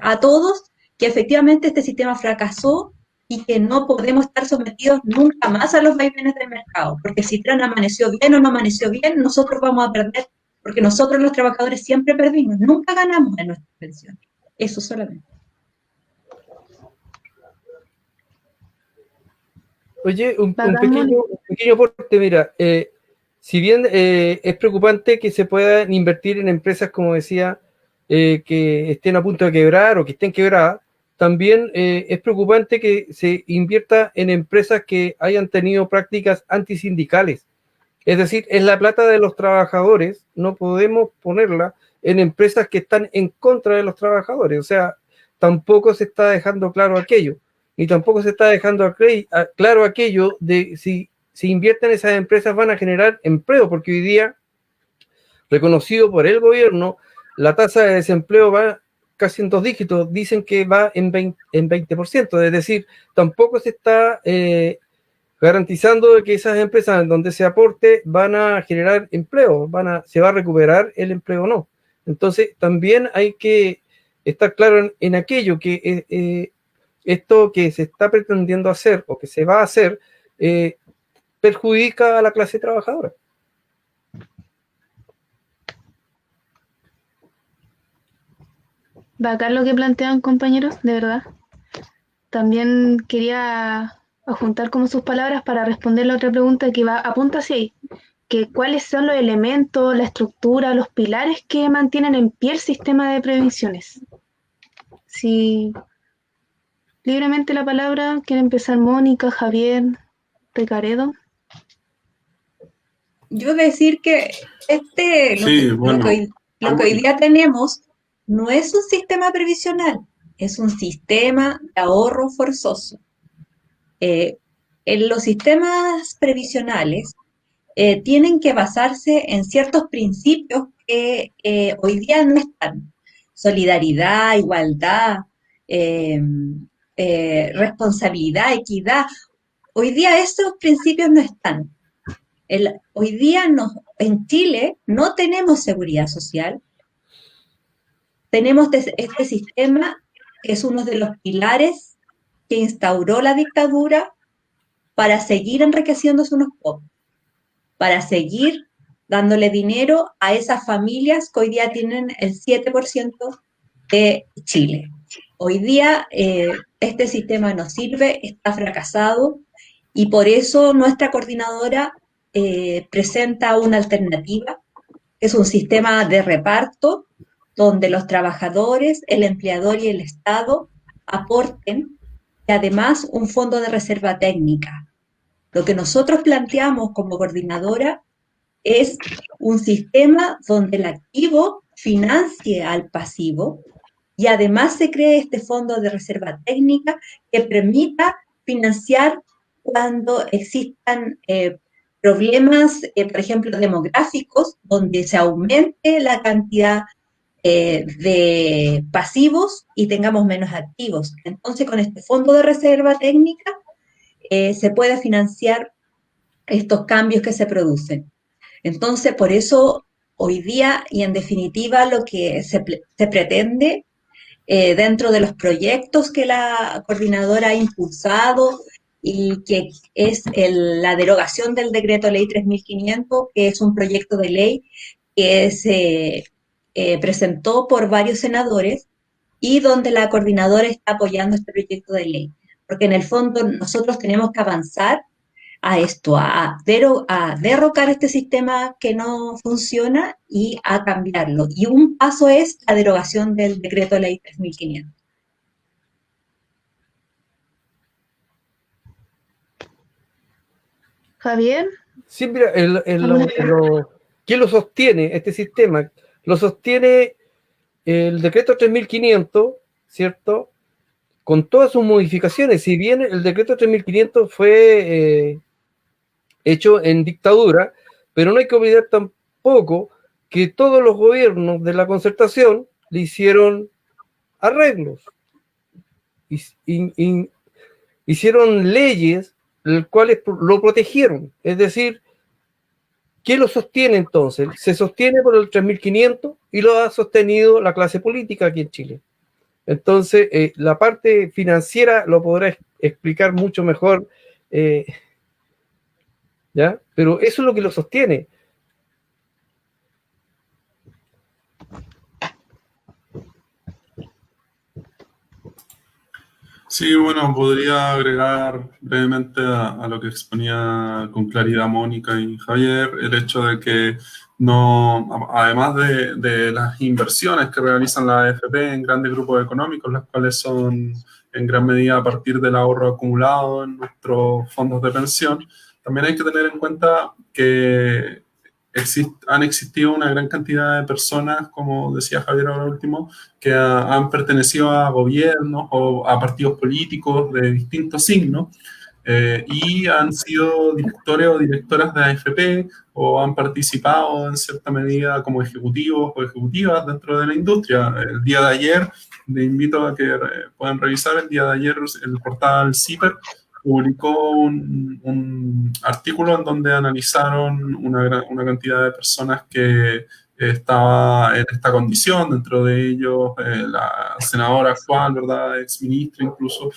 a todos que efectivamente este sistema fracasó y que no podemos estar sometidos nunca más a los vaivenes del mercado, porque si Trump amaneció bien o no amaneció bien, nosotros vamos a perder, porque nosotros los trabajadores siempre perdimos, nunca ganamos en nuestras pensiones. Eso solamente. Oye, un pequeño aporte, mira, si bien es preocupante que se puedan invertir en empresas, como decía, que estén a punto de quebrar o que estén quebradas, también es preocupante que se invierta en empresas que hayan tenido prácticas antisindicales. Es decir, es la plata de los trabajadores, no podemos ponerla en empresas que están en contra de los trabajadores. O sea, tampoco se está dejando claro aquello, ni tampoco se está dejando claro aquello de si invierten esas empresas van a generar empleo, porque hoy día, reconocido por el gobierno, la tasa de desempleo va casi en 2 dígitos, dicen que va en 20%, es decir, tampoco se está garantizando que esas empresas en donde se aporte van a generar empleo, se va a recuperar el empleo o no. Entonces, también hay que estar claro en aquello que esto que se está pretendiendo hacer o que se va a hacer perjudica a la clase trabajadora. Bacán lo que plantean, compañeros, de verdad. También quería adjuntar como sus palabras para responder la otra pregunta que apunta hacia ahí, que cuáles son los elementos, la estructura, los pilares que mantienen en pie el sistema de previsiones. Si libremente la palabra, quiere empezar Mónica, Javier, Recaredo. Yo decir que lo que hoy día tenemos no es un sistema previsional, es un sistema de ahorro forzoso. En los sistemas previsionales tienen que basarse en ciertos principios que hoy día no están. Solidaridad, igualdad, responsabilidad, equidad. Hoy día esos principios no están. Hoy día en Chile no tenemos seguridad social. Tenemos este sistema que es uno de los pilares que instauró la dictadura para seguir enriqueciéndose unos pocos, para seguir dándole dinero a esas familias que hoy día tienen el 7% de Chile. Hoy día este sistema no sirve, está fracasado y por eso nuestra coordinadora presenta una alternativa. Es un sistema de reparto donde los trabajadores, el empleador y el Estado aporten y además un fondo de reserva técnica. Lo que nosotros planteamos como coordinadora es un sistema donde el activo financie al pasivo y además se cree este fondo de reserva técnica que permita financiar cuando existan problemas, por ejemplo, demográficos, donde se aumente la cantidad de pasivos y tengamos menos activos. Entonces, con este fondo de reserva técnica se puede financiar estos cambios que se producen. Entonces, por eso, hoy día y en definitiva, lo que se pretende dentro de los proyectos que la coordinadora ha impulsado y que es la derogación del decreto ley 3500, que es un proyecto de ley que se presentó por varios senadores y donde la coordinadora está apoyando este proyecto de ley. Porque en el fondo nosotros tenemos que avanzar a esto, a derrocar este sistema que no funciona y a cambiarlo. Y un paso es la derogación del decreto ley 3500. Javier. Sí, mira, ¿quién lo sostiene este sistema? Lo sostiene el decreto 3500, ¿cierto? Con todas sus modificaciones. Si bien el decreto 3500 fue hecho en dictadura, pero no hay que olvidar tampoco que todos los gobiernos de la concertación le hicieron arreglos, hicieron leyes las cuales lo protegieron. Es decir, ¿qué lo sostiene entonces? Se sostiene por el 3500 y lo ha sostenido la clase política aquí en Chile. Entonces, la parte financiera lo podrá explicar mucho mejor, ¿ya? Pero eso es lo que lo sostiene. Sí, bueno, podría agregar brevemente a lo que exponía con claridad Mónica y Javier, el hecho de que no, además de las inversiones que realizan la AFP en grandes grupos económicos, las cuales son en gran medida a partir del ahorro acumulado en nuestros fondos de pensión, también hay que tener en cuenta que han existido una gran cantidad de personas, como decía Javier ahora último, que han pertenecido a gobiernos o a partidos políticos de distintos signos y han sido directores o directoras de AFP o han participado en cierta medida como ejecutivos o ejecutivas dentro de la industria. El día de ayer, les invito a que puedan revisar, el día de ayer el portal CIPER publicó un artículo en donde analizaron una cantidad de personas que estaba en esta condición, dentro de ellos la senadora actual, ¿verdad?, exministra incluso,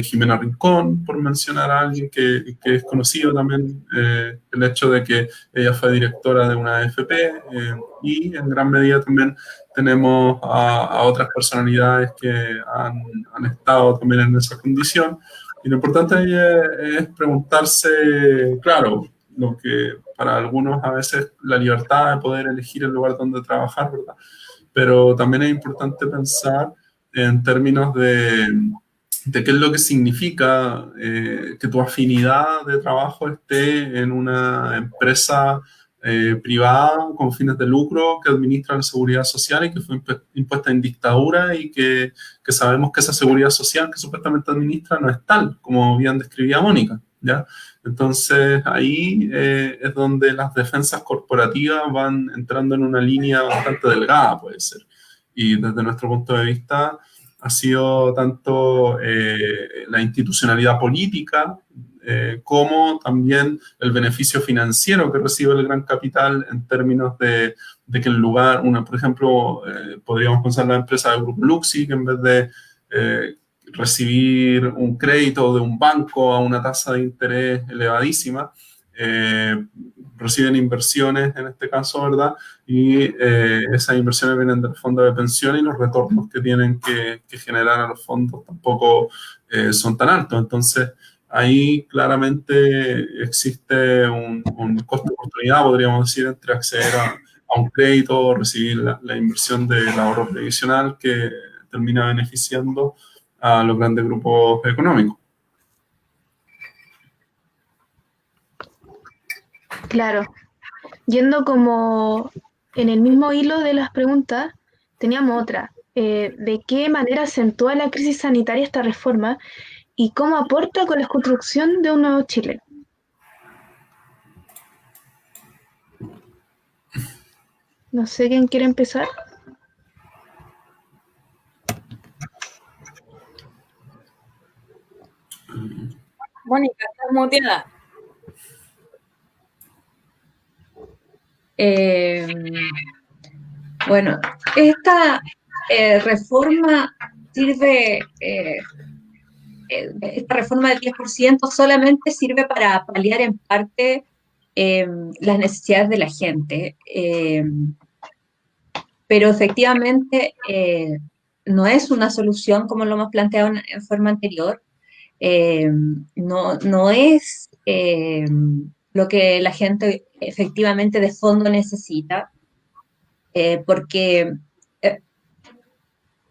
Jimena Rincón, por mencionar a alguien que es conocido también, el hecho de que ella fue directora de una AFP, y en gran medida también tenemos a otras personalidades que han estado también en esa condición. Y lo importante ahí es preguntarse, claro, lo que para algunos a veces la libertad de poder elegir el lugar donde trabajar, ¿verdad? Pero también es importante pensar en términos de qué es lo que significa que tu afinidad de trabajo esté en una empresa privada con fines de lucro que administra la seguridad social y que fue impuesta en dictadura y que sabemos que esa seguridad social que supuestamente administra no es tal, como bien describía Mónica, ¿ya? Entonces ahí es donde las defensas corporativas van entrando en una línea bastante delgada, puede ser. Y desde nuestro punto de vista ha sido tanto la institucionalidad política como también el beneficio financiero que recibe el gran capital en términos de que el lugar, por ejemplo, podríamos pensar en la empresa de Grupo Luxi, que en vez de recibir un crédito de un banco a una tasa de interés elevadísima, reciben inversiones en este caso, ¿verdad? Y esas inversiones vienen del fondo de pensión y los retornos que tienen que generar a los fondos tampoco son tan altos. Entonces, ahí claramente existe un costo de oportunidad, podríamos decir, entre acceder a un crédito o recibir la inversión del ahorro previsional que termina beneficiando a los grandes grupos económicos. Claro. Yendo como en el mismo hilo de las preguntas, teníamos otra. ¿De qué manera acentúa la crisis sanitaria esta reforma y cómo aporta con la construcción de un nuevo Chile? No sé quién quiere empezar. Mónica, estás muteada. Bueno, esta reforma sirve, esta reforma del 10% solamente sirve para paliar en parte las necesidades de la gente, pero efectivamente no es una solución como lo hemos planteado en forma anterior, no es lo que la gente efectivamente de fondo necesita, porque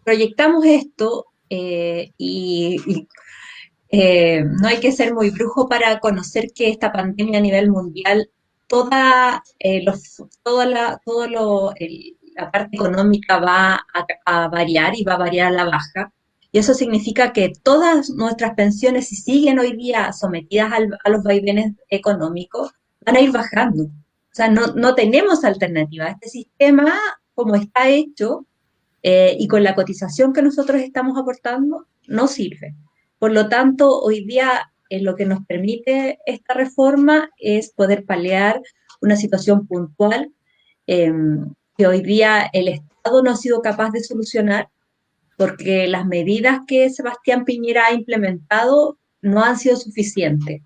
proyectamos esto y no hay que ser muy brujo para conocer que esta pandemia a nivel mundial, la parte económica va a variar y va a variar a la baja. Y eso significa que todas nuestras pensiones, si siguen hoy día sometidas a los vaivenes económicos, van a ir bajando. O sea, no tenemos alternativa. Este sistema, como está hecho, y con la cotización que nosotros estamos aportando, no sirve. Por lo tanto, hoy día lo que nos permite esta reforma es poder paliar una situación puntual que hoy día el Estado no ha sido capaz de solucionar, porque las medidas que Sebastián Piñera ha implementado no han sido suficientes.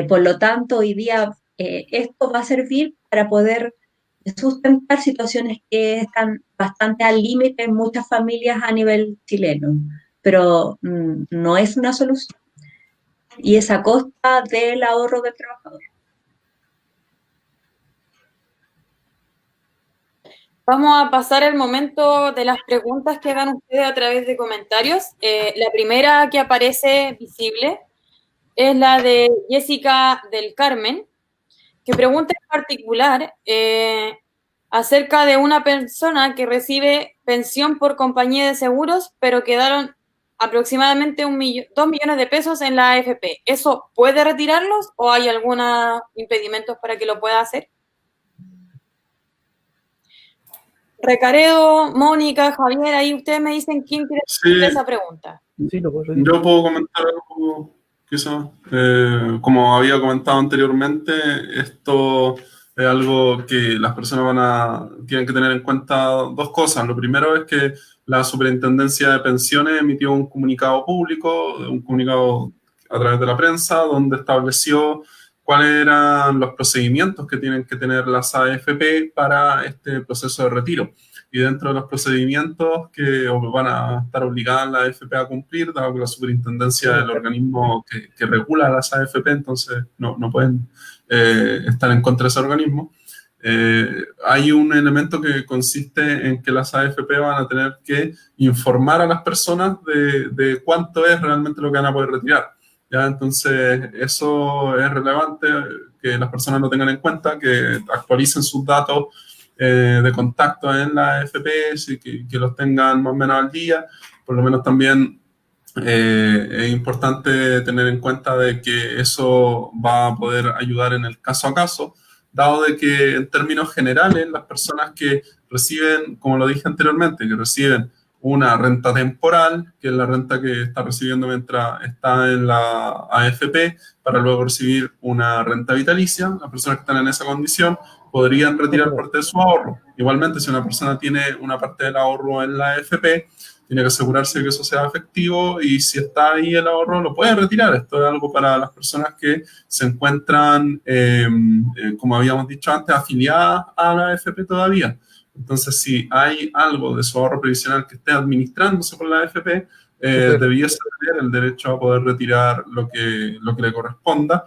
Por lo tanto, hoy día esto va a servir para poder sustentar situaciones que están bastante al límite en muchas familias a nivel chileno, pero no es una solución. Y es a costa del ahorro del trabajador. Vamos a pasar el momento de las preguntas que hagan ustedes a través de comentarios. La primera que aparece visible es la de Jessica del Carmen, que pregunta en particular acerca de una persona que recibe pensión por compañía de seguros, pero quedaron aproximadamente 2 millones de pesos en la AFP. ¿Eso puede retirarlos o hay algunos impedimentos para que lo pueda hacer? Recaredo, Mónica, Javier, ahí ustedes me dicen quién quiere hacer esa pregunta. Sí, yo puedo comentar algo, quizás. Como había comentado anteriormente, esto es algo que las personas tienen que tener en cuenta dos cosas. Lo primero es que la Superintendencia de Pensiones emitió un comunicado público, un comunicado a través de la prensa, donde estableció cuáles eran los procedimientos que tienen que tener las AFP para este proceso de retiro. Y dentro de los procedimientos que van a estar obligadas las AFP a cumplir, dado que la superintendencia es el organismo que regula las AFP, entonces no pueden estar en contra de ese organismo. Hay un elemento que consiste en que las AFP van a tener que informar a las personas de cuánto es realmente lo que van a poder retirar. ¿Ya? Entonces, eso es relevante, que las personas lo tengan en cuenta, que actualicen sus datos de contacto en la AFP y que los tengan más o menos al día. Por lo menos también es importante tener en cuenta de que eso va a poder ayudar en el caso a caso, dado de que en términos generales las personas que reciben, como lo dije anteriormente, que reciben una renta temporal, que es la renta que está recibiendo mientras está en la AFP, para luego recibir una renta vitalicia. Las personas que están en esa condición podrían retirar parte de su ahorro. Igualmente, si una persona tiene una parte del ahorro en la AFP, tiene que asegurarse de que eso sea efectivo y si está ahí el ahorro, lo puede retirar. Esto es algo para las personas que se encuentran, como habíamos dicho antes, afiliadas a la AFP todavía. Entonces, si hay algo de su ahorro previsional que esté administrándose por la AFP, debiese tener el derecho a poder retirar lo que le corresponda.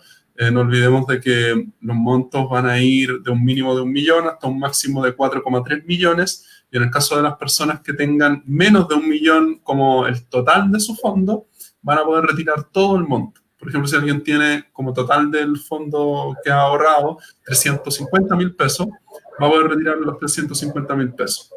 No olvidemos de que los montos van a ir de un mínimo de 1 millón hasta un máximo de 4,3 millones. Y en el caso de las personas que tengan menos de 1 millón como el total de su fondo, van a poder retirar todo el monto. Por ejemplo, si alguien tiene como total del fondo que ha ahorrado 350.000 pesos, va a poder retirar los 350.000 pesos.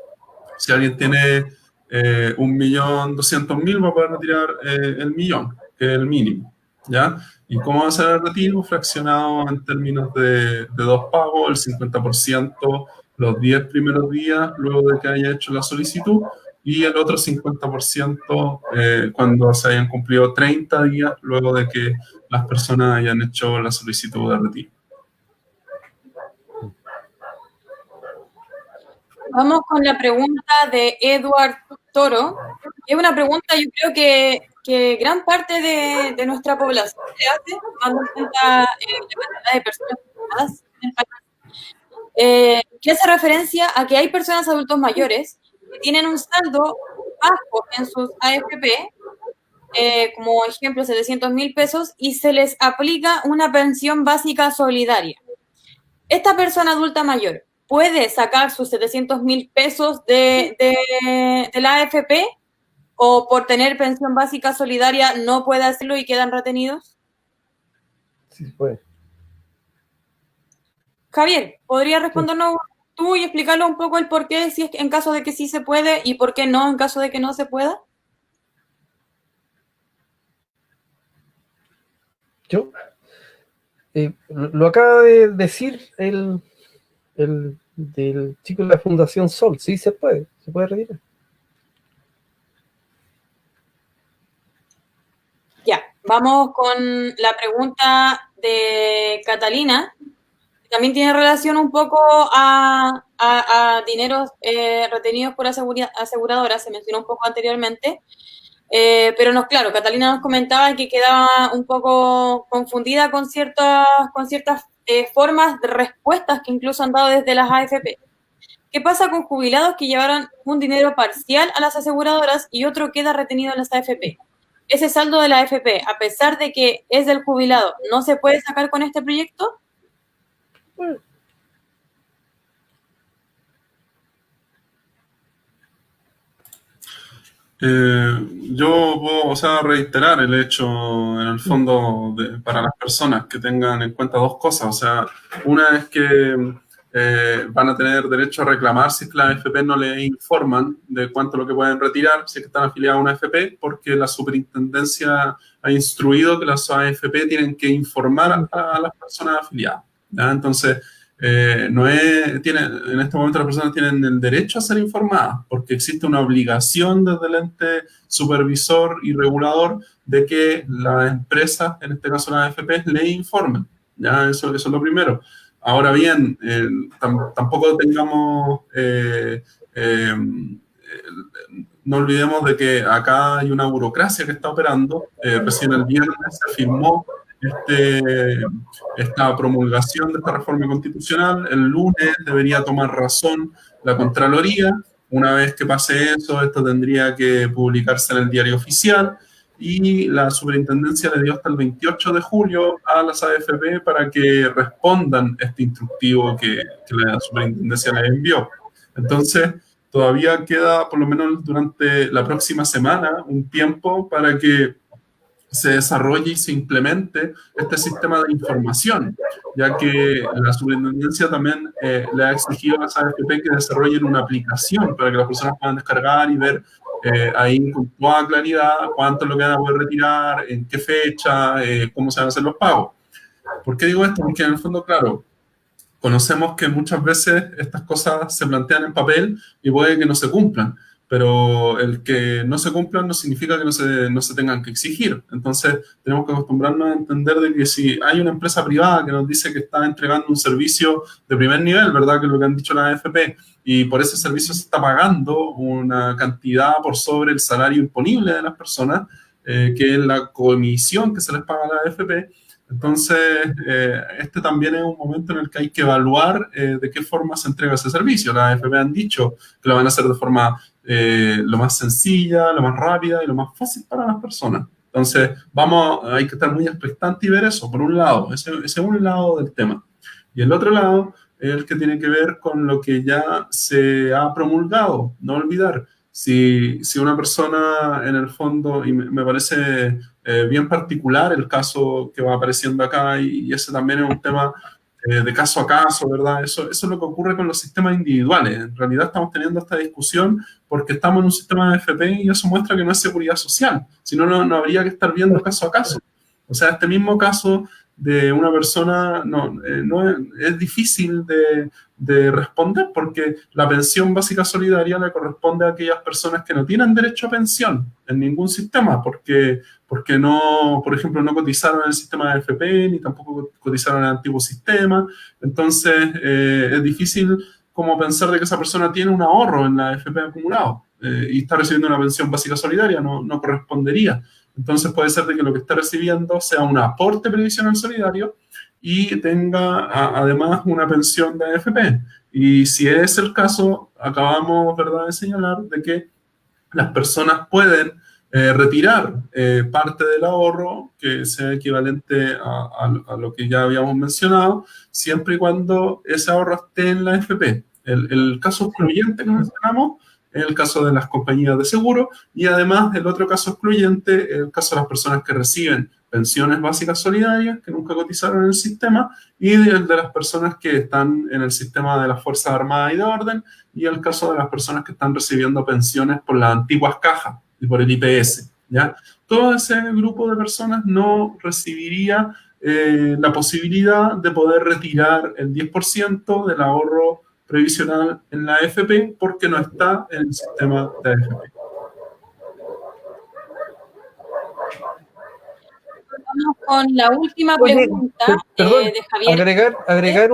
Si alguien tiene 1.200.000, va a poder retirar el millón, que es el mínimo, ¿ya? ¿Y cómo va a ser el retiro? Fraccionado en términos de 2 pagos, el 50% los 10 primeros días luego de que haya hecho la solicitud y el otro 50% cuando se hayan cumplido 30 días luego de que las personas hayan hecho la solicitud de retiro. Vamos con la pregunta de Edward Toro. Es una pregunta, yo creo que gran parte de nuestra población se hace, tomando en cuenta la cantidad de personas ocupadas en el país, que hace referencia a que hay personas adultos mayores que tienen un saldo bajo en sus AFP, como ejemplo 700.000 pesos, y se les aplica una pensión básica solidaria. Esta persona adulta mayor puede sacar sus 700.000 pesos de la AFP, o por tener pensión básica solidaria no puede hacerlo y quedan retenidos. Sí, puede. Javier, ¿podrías respondernos tú y explicarnos un poco el por qué, si es en caso de que sí se puede, y por qué no en caso de que no se pueda? Yo lo acaba de decir el del chico de la Fundación Sol. Sí, se puede retirar. Ya, vamos con la pregunta de Catalina, que también tiene relación un poco a dineros retenidos por aseguradoras, se mencionó un poco anteriormente, pero claro, Catalina nos comentaba que quedaba un poco confundida con ciertas formas de respuestas que incluso han dado desde las AFP. ¿Qué pasa con jubilados que llevaron un dinero parcial a las aseguradoras y otro queda retenido en las AFP? ¿Ese saldo de la AFP, a pesar de que es del jubilado, no se puede sacar con este proyecto? Yo puedo, reiterar el hecho, en el fondo, para las personas que tengan en cuenta dos cosas. O sea, una es que van a tener derecho a reclamar si es que las AFP no les informan de cuánto es lo que pueden retirar, si es que están afiliadas a una AFP, porque la superintendencia ha instruido que las AFP tienen que informar a las personas afiliadas, ¿ya? Entonces, en este momento las personas tienen el derecho a ser informadas, porque existe una obligación desde el ente supervisor y regulador de que las empresas, en este caso las AFP, le informen, ¿ya? Eso es lo primero. Ahora bien, tampoco tengamos, no olvidemos de que acá hay una burocracia que está operando. Recién el viernes se firmó esta promulgación de esta reforma constitucional. El lunes debería tomar razón la Contraloría. Una vez que pase eso, esto tendría que publicarse en el diario oficial, y la superintendencia le dio hasta el 28 de julio a las AFP para que respondan este instructivo que la superintendencia les envió. Entonces, todavía queda, por lo menos durante la próxima semana, un tiempo para que se desarrolle y se implemente este sistema de información, ya que la superintendencia también le ha exigido a las AFP que desarrollen una aplicación para que las personas puedan descargar y ver ahí con toda claridad cuánto es lo que van a poder retirar, en qué fecha, cómo se van a hacer los pagos. ¿Por qué digo esto? Porque en el fondo, claro, conocemos que muchas veces estas cosas se plantean en papel y puede que no se cumplan, pero el que no se cumplan no significa que no se tengan que exigir. Entonces, tenemos que acostumbrarnos a entender de que si hay una empresa privada que nos dice que está entregando un servicio de primer nivel, ¿verdad?, que es lo que han dicho las AFP, y por ese servicio se está pagando una cantidad por sobre el salario imponible de las personas, que es la comisión que se les paga a la AFP. Entonces, este también es un momento en el que hay que evaluar de qué forma se entrega ese servicio. Las AFP han dicho que lo van a hacer de forma lo más sencilla, lo más rápida y lo más fácil para las personas. Entonces, hay que estar muy expectante y ver eso, por un lado. Ese es un lado del tema. Y el otro lado es el que tiene que ver con lo que ya se ha promulgado. No olvidar, si una persona, en el fondo, y me parece bien particular el caso que va apareciendo acá, y ese también es un tema de caso a caso, ¿verdad? Eso es lo que ocurre con los sistemas individuales. En realidad estamos teniendo esta discusión porque estamos en un sistema de FP y eso muestra que no es seguridad social. Si no, no habría que estar viendo caso a caso. O sea, este mismo caso de una persona es difícil de responder, porque la pensión básica solidaria le corresponde a aquellas personas que no tienen derecho a pensión en ningún sistema, porque no, por ejemplo, no cotizaron en el sistema de AFP ni tampoco cotizaron en el antiguo sistema. Entonces, es difícil como pensar de que esa persona tiene un ahorro en la AFP acumulado y está recibiendo una pensión básica solidaria, no correspondería. Entonces puede ser de que lo que está recibiendo sea un aporte previsional solidario y tenga además una pensión de AFP. Y si es el caso, acabamos, ¿verdad?, de señalar de que las personas pueden retirar parte del ahorro que sea equivalente a lo que ya habíamos mencionado, siempre y cuando ese ahorro esté en la AFP. El caso excluyente que mencionamos es el caso de las compañías de seguro y además el otro caso excluyente es el caso de las personas que reciben pensiones básicas solidarias que nunca cotizaron en el sistema y el de las personas que están en el sistema de las Fuerzas Armadas y de Orden y el caso de las personas que están recibiendo pensiones por las antiguas cajas y por el IPS, ¿ya? Todo ese grupo de personas no recibiría la posibilidad de poder retirar el 10% del ahorro previsional en la AFP porque no está en el sistema de AFP. Vamos con la última pregunta Perdón, de Javier. agregar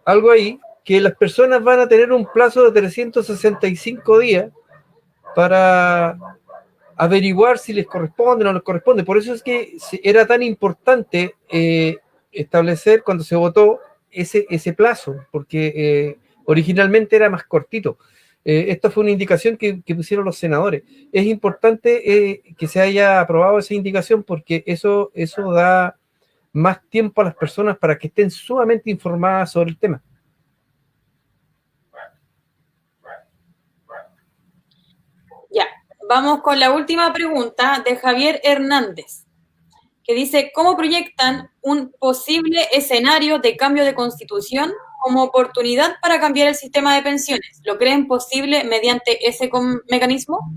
algo ahí, que las personas van a tener un plazo de 365 días para averiguar si les corresponde o no les corresponde. Por eso es que era tan importante establecer cuando se votó ese plazo, porque originalmente era más cortito. Esta fue una indicación que pusieron los senadores. Es importante que se haya aprobado esa indicación porque eso da más tiempo a las personas para que estén sumamente informadas sobre el tema. Ya, vamos con la última pregunta de Javier Hernández, que dice, ¿cómo proyectan un posible escenario de cambio de constitución como oportunidad para cambiar el sistema de pensiones? ¿Lo creen posible mediante ese mecanismo?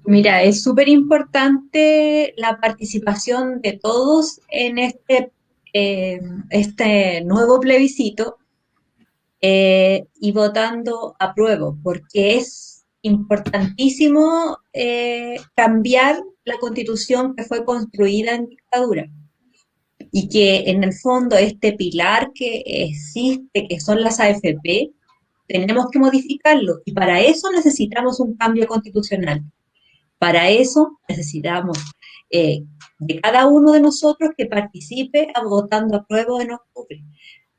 Mira, es súper importante la participación de todos en este nuevo plebiscito y votando apruebo, porque es importantísimo cambiar la constitución que fue construida en dictadura y que en el fondo este pilar que existe, que son las AFP, tenemos que modificarlo y para eso necesitamos un cambio constitucional. Para eso necesitamos de cada uno de nosotros que participe votando apruebo en octubre.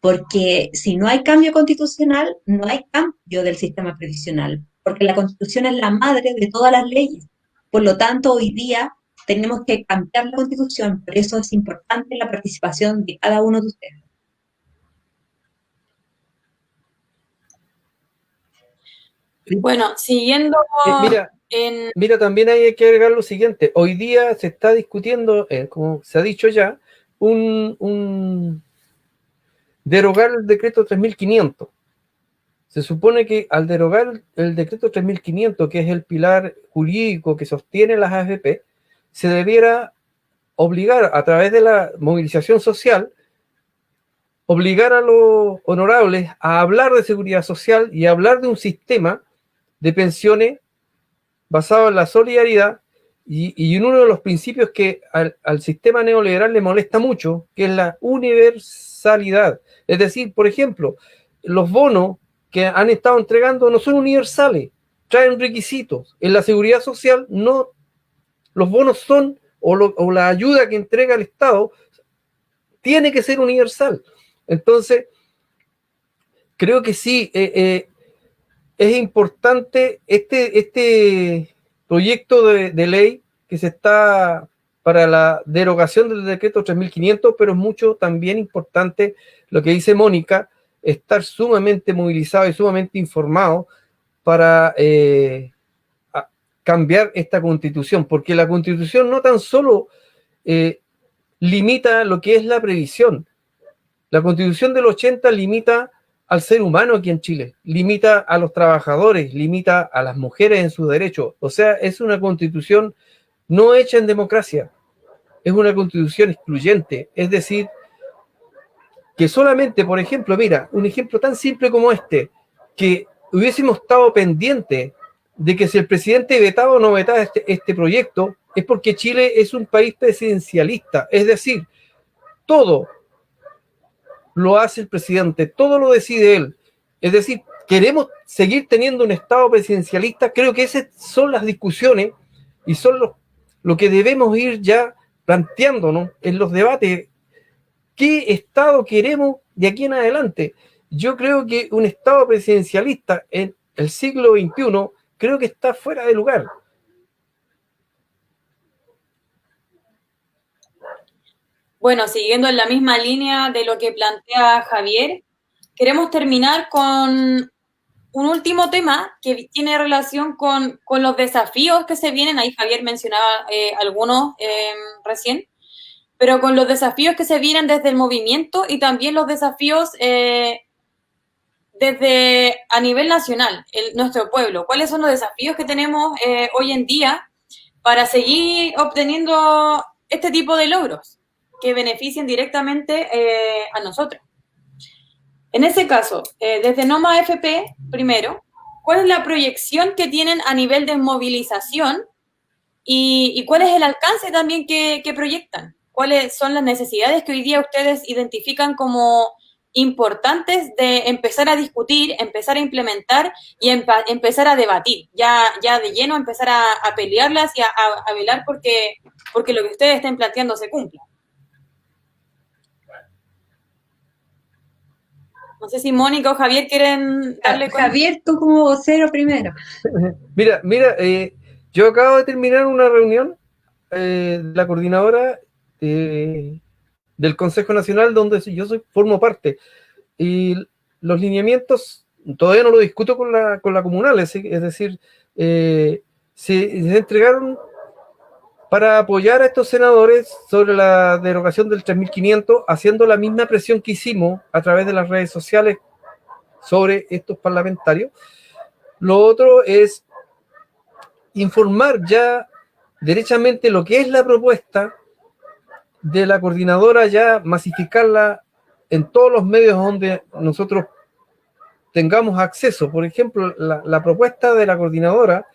Porque si no hay cambio constitucional, no hay cambio del sistema previsional, porque la Constitución es la madre de todas las leyes. Por lo tanto, hoy día tenemos que cambiar la Constitución, por eso es importante la participación de cada uno de ustedes. Bueno, siguiendo Mira, también hay que agregar lo siguiente. Hoy día se está discutiendo, como se ha dicho ya, derogar el decreto 3500. Se supone que al derogar el decreto 3500, que es el pilar jurídico que sostiene las AFP, se debiera obligar a través de la movilización social, obligar a los honorables a hablar de seguridad social y a hablar de un sistema de pensiones basado en la solidaridad y en uno de los principios que al sistema neoliberal le molesta mucho, que es la universalidad. Es decir, por ejemplo, los bonos que han estado entregando no son universales, traen requisitos. En la seguridad social no, los bonos son, o la ayuda que entrega el Estado tiene que ser universal. Entonces, creo que sí, es importante este proyecto de ley que se está para la derogación del decreto 3500, pero es mucho también importante lo que dice Mónica, estar sumamente movilizado y sumamente informado para cambiar esta constitución, porque la constitución no tan solo limita lo que es la previsión, la constitución del 80 limita al ser humano aquí en Chile, limita a los trabajadores, limita a las mujeres en sus derechos, o sea, es una constitución no hecha en democracia, es una constitución excluyente, es decir, que solamente, por ejemplo, mira, un ejemplo tan simple como este, que hubiésemos estado pendientes de que si el presidente vetaba o no vetaba este proyecto, es porque Chile es un país presidencialista, es decir, todo lo hace el presidente, todo lo decide él. Es decir, queremos seguir teniendo un Estado presidencialista. Creo que esas son las discusiones y son lo que debemos ir ya planteándonos en los debates. ¿Qué Estado queremos de aquí en adelante? Yo creo que un Estado presidencialista en el siglo XXI creo que está fuera de lugar. Bueno, siguiendo en la misma línea de lo que plantea Javier, queremos terminar con un último tema que tiene relación con los desafíos que se vienen. Ahí Javier mencionaba algunos recién, pero con los desafíos que se vienen desde el movimiento y también los desafíos desde a nivel nacional, nuestro pueblo. ¿Cuáles son los desafíos que tenemos hoy en día para seguir obteniendo este tipo de logros que beneficien directamente a nosotros? En ese caso, desde Noma AFP, primero, ¿cuál es la proyección que tienen a nivel de movilización y cuál es el alcance también que proyectan? ¿Cuáles son las necesidades que hoy día ustedes identifican como importantes de empezar a discutir, empezar a implementar y empezar a debatir? Ya de lleno empezar a pelearlas y a velar porque lo que ustedes estén planteando se cumpla. No sé si Mónica o Javier quieren darle... Javier, tú como vocero primero. Mira, yo acabo de terminar una reunión de la coordinadora del Consejo Nacional donde yo formo parte, y los lineamientos todavía no lo discuto con la comunal, es decir, se entregaron para apoyar a estos senadores sobre la derogación del 3.500, haciendo la misma presión que hicimos a través de las redes sociales sobre estos parlamentarios. Lo otro es informar ya derechamente lo que es la propuesta de la coordinadora, ya masificarla en todos los medios donde nosotros tengamos acceso. Por ejemplo, la propuesta de la coordinadora,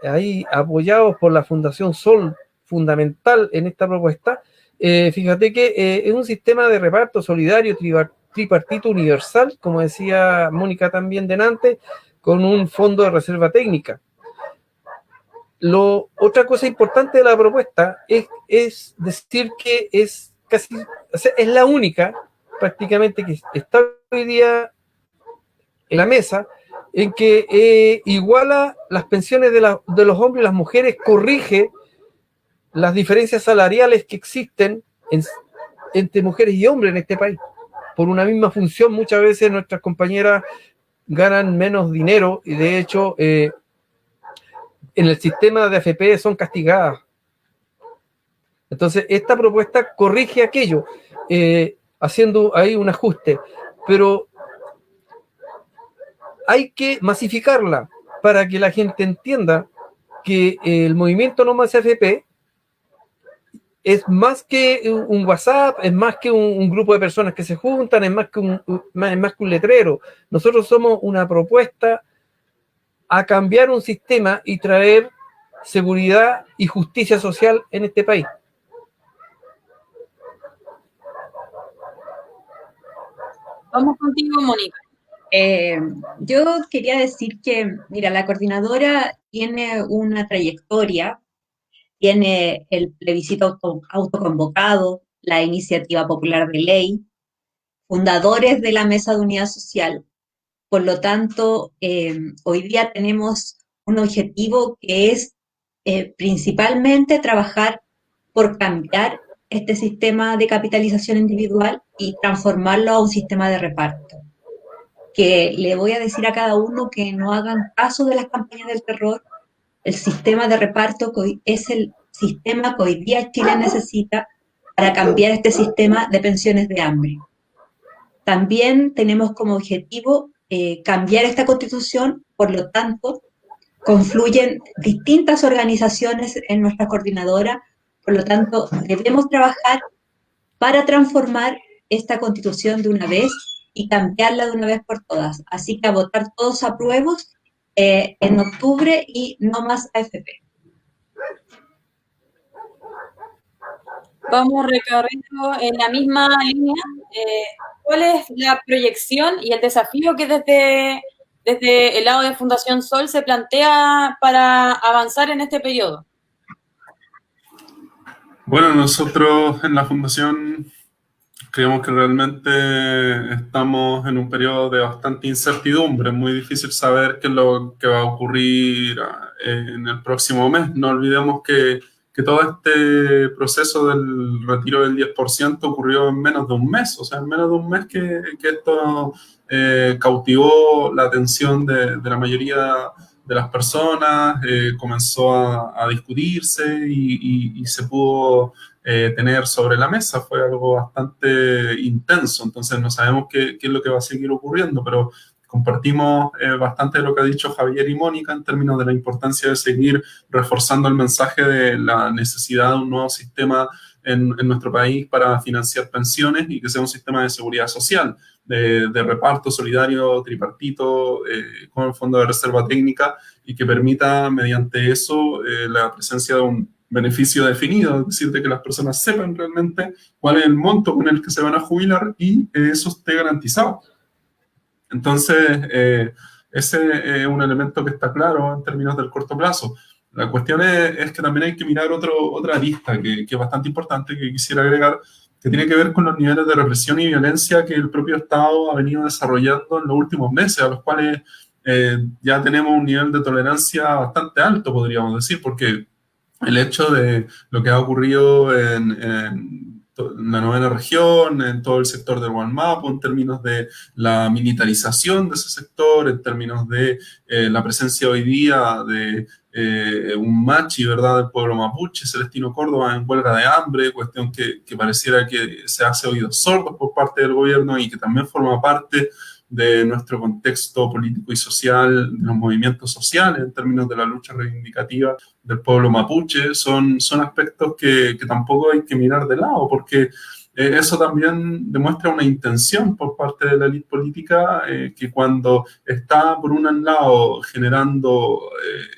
ahí apoyados por la Fundación Sol, fundamental en esta propuesta, fíjate que es un sistema de reparto solidario tripartito universal, como decía Mónica también delante, con un fondo de reserva técnica. Otra cosa importante de la propuesta es decir que es casi, o sea, es la única prácticamente que está hoy día en la mesa, en que iguala las pensiones de los hombres y las mujeres, corrige las diferencias salariales que existen entre mujeres y hombres en este país. Por una misma función, muchas veces nuestras compañeras ganan menos dinero y de hecho en el sistema de AFP son castigadas. Entonces, esta propuesta corrige aquello, haciendo ahí un ajuste, pero hay que masificarla para que la gente entienda que el movimiento No Más AFP es más que un WhatsApp, es más que un grupo de personas que se juntan, es más que un letrero. Nosotros somos una propuesta a cambiar un sistema y traer seguridad y justicia social en este país. Vamos contigo, Mónica. Yo quería decir que, mira, la coordinadora tiene una trayectoria, tiene el plebiscito autoconvocado, la iniciativa popular de ley, fundadores de la Mesa de Unidad Social. Por lo tanto, hoy día tenemos un objetivo que es principalmente trabajar por cambiar este sistema de capitalización individual y transformarlo a un sistema de reparto. Que le voy a decir a cada uno que no hagan caso de las campañas del terror. El sistema de reparto es el sistema que hoy día Chile necesita para cambiar este sistema de pensiones de hambre. También tenemos como objetivo cambiar esta constitución, por lo tanto, confluyen distintas organizaciones en nuestra coordinadora, por lo tanto, debemos trabajar para transformar esta constitución de una vez y cambiarla de una vez por todas. Así que a votar todos apruebos en octubre y No Más AFP. Vamos recorriendo en la misma línea. ¿cuál es la proyección y el desafío que desde el lado de Fundación Sol se plantea para avanzar en este periodo? Bueno, nosotros en la Fundación creemos que realmente estamos en un periodo de bastante incertidumbre. Es muy difícil saber qué es lo que va a ocurrir en el próximo mes. No olvidemos que todo este proceso del retiro del 10% ocurrió en menos de un mes. O sea, en menos de un mes que esto cautivó la atención de la mayoría de las personas, comenzó a discutirse y se pudo tener sobre la mesa. Fue algo bastante intenso, entonces no sabemos qué es lo que va a seguir ocurriendo, pero compartimos bastante de lo que ha dicho Javier y Mónica en términos de la importancia de seguir reforzando el mensaje de la necesidad de un nuevo sistema en nuestro país para financiar pensiones y que sea un sistema de seguridad social, de reparto solidario, tripartito, con el Fondo de Reserva Técnica y que permita mediante eso la presencia de un beneficio definido, es decir, de que las personas sepan realmente cuál es el monto con el que se van a jubilar y eso esté garantizado. Entonces, ese es un elemento que está claro en términos del corto plazo. La cuestión es que también hay que mirar otra arista que es bastante importante, que quisiera agregar, que tiene que ver con los niveles de represión y violencia que el propio Estado ha venido desarrollando en los últimos meses, a los cuales ya tenemos un nivel de tolerancia bastante alto, podríamos decir, porque el hecho de lo que ha ocurrido en la novena región, en todo el sector del Gualmapu, en términos de la militarización de ese sector, en términos de la presencia hoy día de un machi, ¿verdad?, del pueblo mapuche, Celestino Córdoba, en huelga de hambre, cuestión que pareciera que se hace oídos sordos por parte del gobierno y que también forma parte de nuestro contexto político y social, de los movimientos sociales en términos de la lucha reivindicativa del pueblo mapuche, son aspectos que tampoco hay que mirar de lado, porque eso también demuestra una intención por parte de la élite política que cuando está, por un lado, generando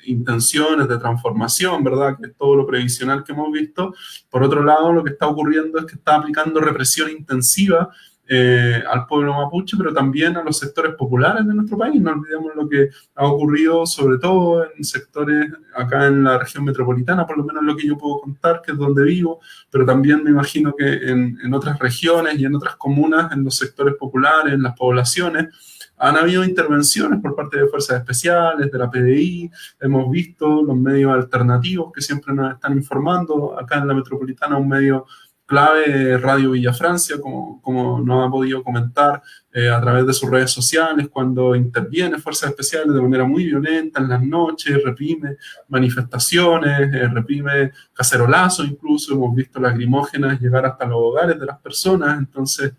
intenciones de transformación, ¿verdad?, que es todo lo previsional que hemos visto, por otro lado, lo que está ocurriendo es que está aplicando represión intensiva al pueblo mapuche, pero también a los sectores populares de nuestro país. No olvidemos lo que ha ocurrido, sobre todo en sectores acá en la región metropolitana, por lo menos lo que yo puedo contar, que es donde vivo, pero también me imagino que en otras regiones y en otras comunas, en los sectores populares, en las poblaciones, han habido intervenciones por parte de fuerzas especiales, de la PDI, hemos visto los medios alternativos que siempre nos están informando, acá en la metropolitana un medio clave, Radio Villa Francia, como nos ha podido comentar a través de sus redes sociales, cuando interviene Fuerzas Especiales de manera muy violenta en las noches, reprime manifestaciones, reprime cacerolazos, incluso hemos visto lacrimógenas llegar hasta los hogares de las personas. Entonces,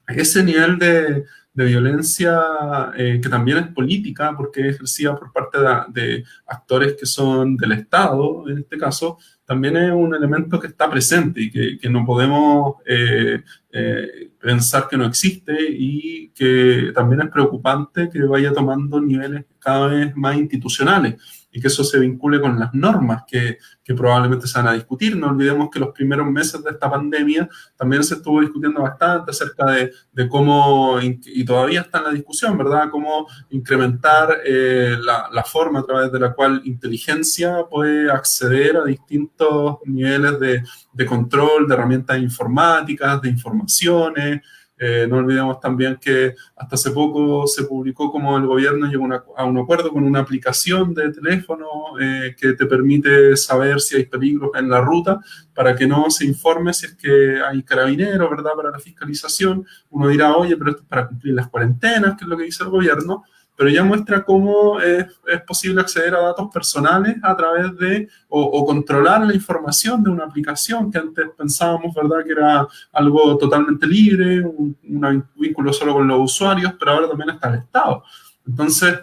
ese nivel de violencia que también es política, porque es ejercida por parte de actores que son del Estado, en este caso, también es un elemento que está presente y que no podemos pensar que no existe y que también es preocupante que vaya tomando niveles cada vez más institucionales y que eso se vincule con las normas que probablemente se van a discutir. No olvidemos que los primeros meses de esta pandemia también se estuvo discutiendo bastante acerca de cómo, y todavía está en la discusión, ¿verdad?, cómo incrementar la forma a través de la cual inteligencia puede acceder a distintos niveles de control, de herramientas informáticas, de informaciones. No olvidemos también que hasta hace poco se publicó como el gobierno llegó a un acuerdo con una aplicación de teléfono que te permite saber si hay peligros en la ruta para que no se informe si es que hay carabineros, ¿verdad?, para la fiscalización. Uno dirá, oye, pero esto es para cumplir las cuarentenas, que es lo que dice el gobierno, pero ya muestra cómo es posible acceder a datos personales a través de, o controlar la información de una aplicación que antes pensábamos, ¿verdad?, que era algo totalmente libre, un vínculo solo con los usuarios, pero ahora también está el Estado. Entonces,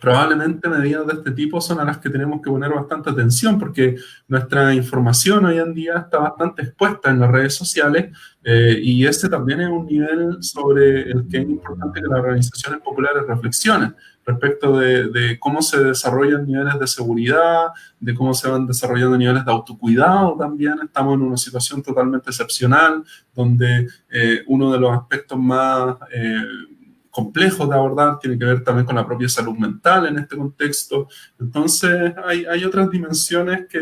probablemente medidas de este tipo son a las que tenemos que poner bastante atención, porque nuestra información hoy en día está bastante expuesta en las redes sociales, y ese también es un nivel sobre el que es importante que las organizaciones populares reflexionen respecto de cómo se desarrollan niveles de seguridad, de cómo se van desarrollando niveles de autocuidado también. Estamos en una situación totalmente excepcional, donde uno de los aspectos más complejos de abordar tiene que ver también con la propia salud mental en este contexto. Entonces, hay otras dimensiones que,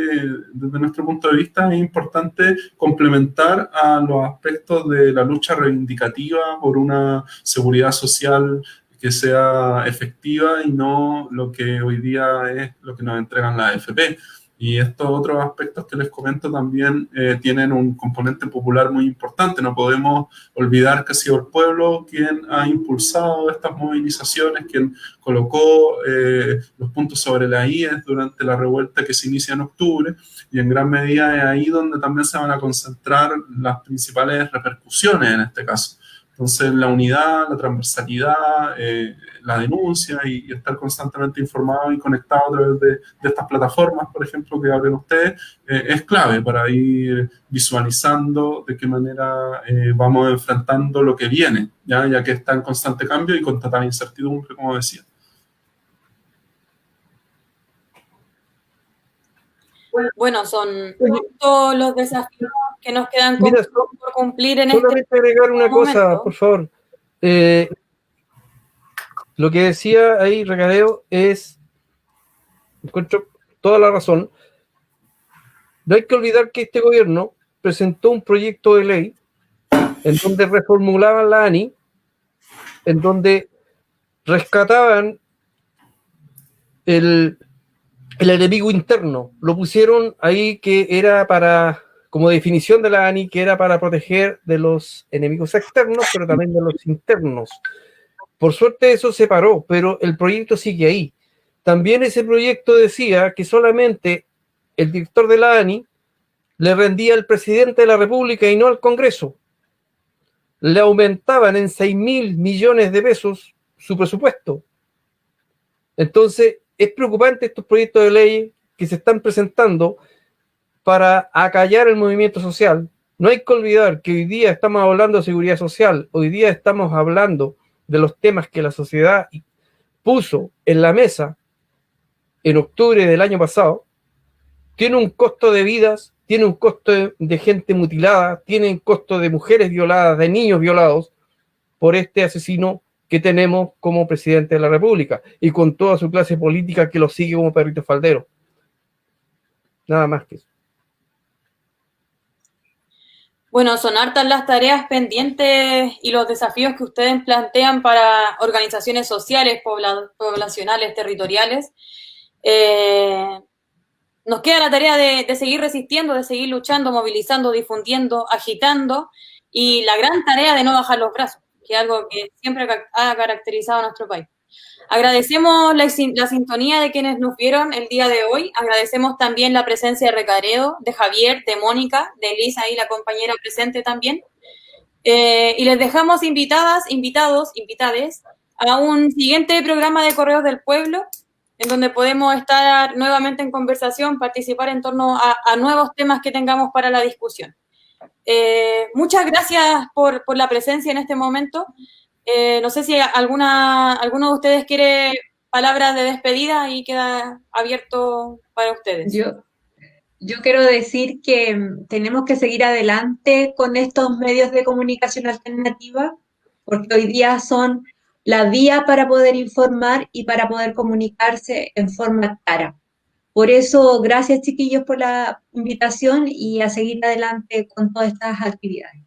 desde nuestro punto de vista, es importante complementar a los aspectos de la lucha reivindicativa por una seguridad social que sea efectiva y no lo que hoy día es lo que nos entregan las AFP. Y estos otros aspectos que les comento también tienen un componente popular muy importante. No podemos olvidar que ha sido el pueblo quien ha impulsado estas movilizaciones, quien colocó los puntos sobre las IES durante la revuelta que se inicia en octubre, y en gran medida es ahí donde también se van a concentrar las principales repercusiones en este caso. Entonces, la unidad, la transversalidad, la denuncia y estar constantemente informado y conectado a través de estas plataformas, por ejemplo, que hablen ustedes, es clave para ir visualizando de qué manera vamos enfrentando lo que viene, ya que está en constante cambio y con total incertidumbre, como decía. Bueno, son todos los desafíos que nos quedan por cumplir en solamente agregar una cosa, por favor. Lo que decía ahí Recareo encuentro toda la razón. No hay que olvidar que este gobierno presentó un proyecto de ley en donde reformulaban la ANI, en donde rescataban el enemigo interno. Lo pusieron ahí que era para, como definición de la ANI, que era para proteger de los enemigos externos, pero también de los internos. Por suerte eso se paró, pero el proyecto sigue ahí. También ese proyecto decía que solamente el director de la ANI le rendía al presidente de la República y no al Congreso. Le aumentaban en 6.000 millones de pesos su presupuesto. Entonces, es preocupante estos proyectos de ley que se están presentando para acallar el movimiento social. No hay que olvidar que hoy día estamos hablando de seguridad social, hoy día estamos hablando de los temas que la sociedad puso en la mesa en octubre del año pasado. Tiene un costo de vidas, tiene un costo de gente mutilada, tiene un costo de mujeres violadas, de niños violados por este asesino que tenemos como presidente de la República y con toda su clase política que lo sigue como perrito faldero. Nada más que eso. Bueno, son hartas las tareas pendientes y los desafíos que ustedes plantean para organizaciones sociales, poblacionales, territoriales. Nos queda la tarea de seguir resistiendo, de seguir luchando, movilizando, difundiendo, agitando, y la gran tarea de no bajar los brazos, que es algo que siempre ha caracterizado a nuestro país. Agradecemos la sintonía de quienes nos vieron el día de hoy. Agradecemos también la presencia de Recareo, de Javier, de Mónica, de Elisa y la compañera presente también. Y les dejamos invitados, invitades a un siguiente programa de Correos del Pueblo, en donde podemos estar nuevamente en conversación, participar en torno a nuevos temas que tengamos para la discusión. Muchas gracias por la presencia en este momento. No sé si alguno de ustedes quiere palabras de despedida y queda abierto para ustedes. Yo quiero decir que tenemos que seguir adelante con estos medios de comunicación alternativa, porque hoy día son la vía para poder informar y para poder comunicarse en forma clara. Por eso, gracias chiquillos por la invitación y a seguir adelante con todas estas actividades.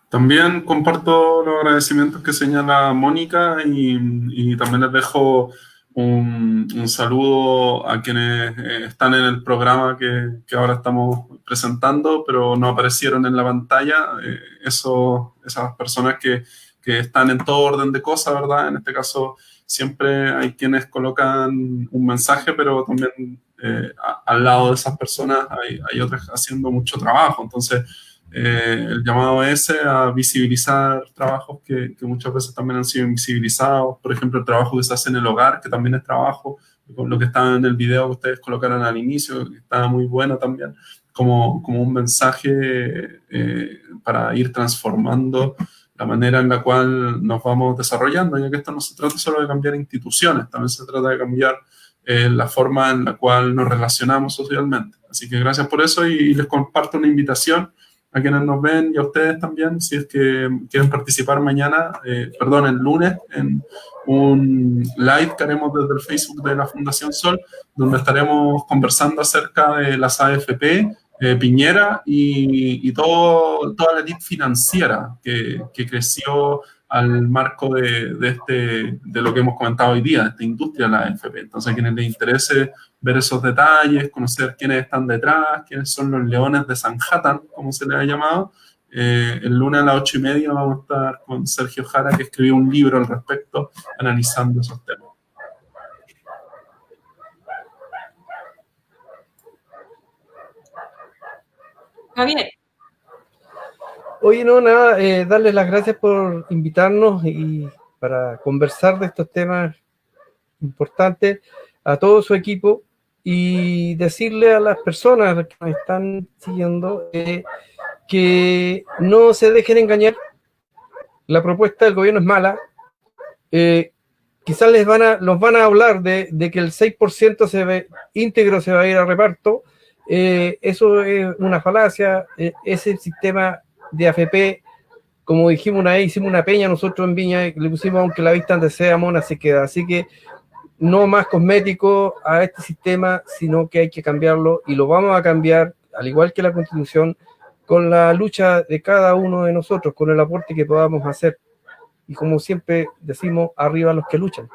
También comparto los agradecimientos que señala Mónica y también les dejo un saludo a quienes están en el programa que ahora estamos presentando, pero no aparecieron en la pantalla. Esas personas que están en todo orden de cosas, ¿verdad? En este caso siempre hay quienes colocan un mensaje, pero también al lado de esas personas hay otras haciendo mucho trabajo. Entonces, el llamado ese a visibilizar trabajos que muchas veces también han sido invisibilizados, por ejemplo, el trabajo que se hace en el hogar, que también es trabajo, con lo que estaba en el video que ustedes colocaron al inicio, que estaba muy bueno también, como un mensaje para ir transformando la manera en la cual nos vamos desarrollando, ya que esto no se trata solo de cambiar instituciones, también se trata de cambiar la forma en la cual nos relacionamos socialmente. Así que gracias por eso y les comparto una invitación a quienes nos ven y a ustedes también, si es que quieren participar mañana, el lunes, en un live que haremos desde el Facebook de la Fundación Sol, donde estaremos conversando acerca de las AFP, Piñera y toda la élite financiera que creció al marco de lo que hemos comentado hoy día, de esta industria de la AFP. Entonces, a quienes les interese ver esos detalles, conocer quiénes están detrás, quiénes son los leones de Sanhattan, como se les ha llamado, el lunes a las 8:30 vamos a estar con Sergio Jara, que escribió un libro al respecto, analizando esos temas. Javier. Oye, no, nada, darles las gracias por invitarnos y para conversar de estos temas importantes a todo su equipo y decirle a las personas que nos están siguiendo que no se dejen engañar. La propuesta del gobierno es mala. Quizás los van a hablar de que el 6% íntegro se va a ir a reparto. Eso es una falacia. Ese sistema de AFP, como dijimos una vez, hicimos una peña nosotros en Viña, le pusimos aunque la vista antes sea mona se queda, así que no más cosmético a este sistema, sino que hay que cambiarlo y lo vamos a cambiar, al igual que la Constitución, con la lucha de cada uno de nosotros, con el aporte que podamos hacer y como siempre decimos, arriba los que luchan.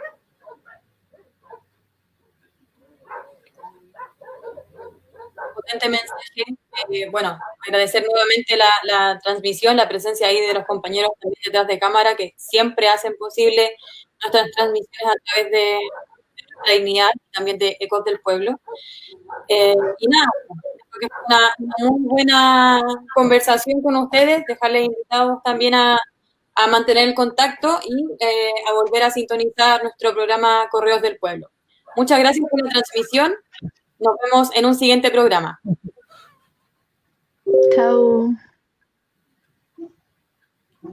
Potente mensaje. Bueno, agradecer nuevamente la transmisión, la presencia ahí de los compañeros también detrás de cámara que siempre hacen posible nuestras transmisiones a través de nuestra dignidad y también de Ecos del Pueblo. Y nada, creo que fue una muy buena conversación con ustedes, dejarles invitados también a mantener el contacto y a volver a sintonizar nuestro programa Correos del Pueblo. Muchas gracias por la transmisión. Nos vemos en un siguiente programa. Chao.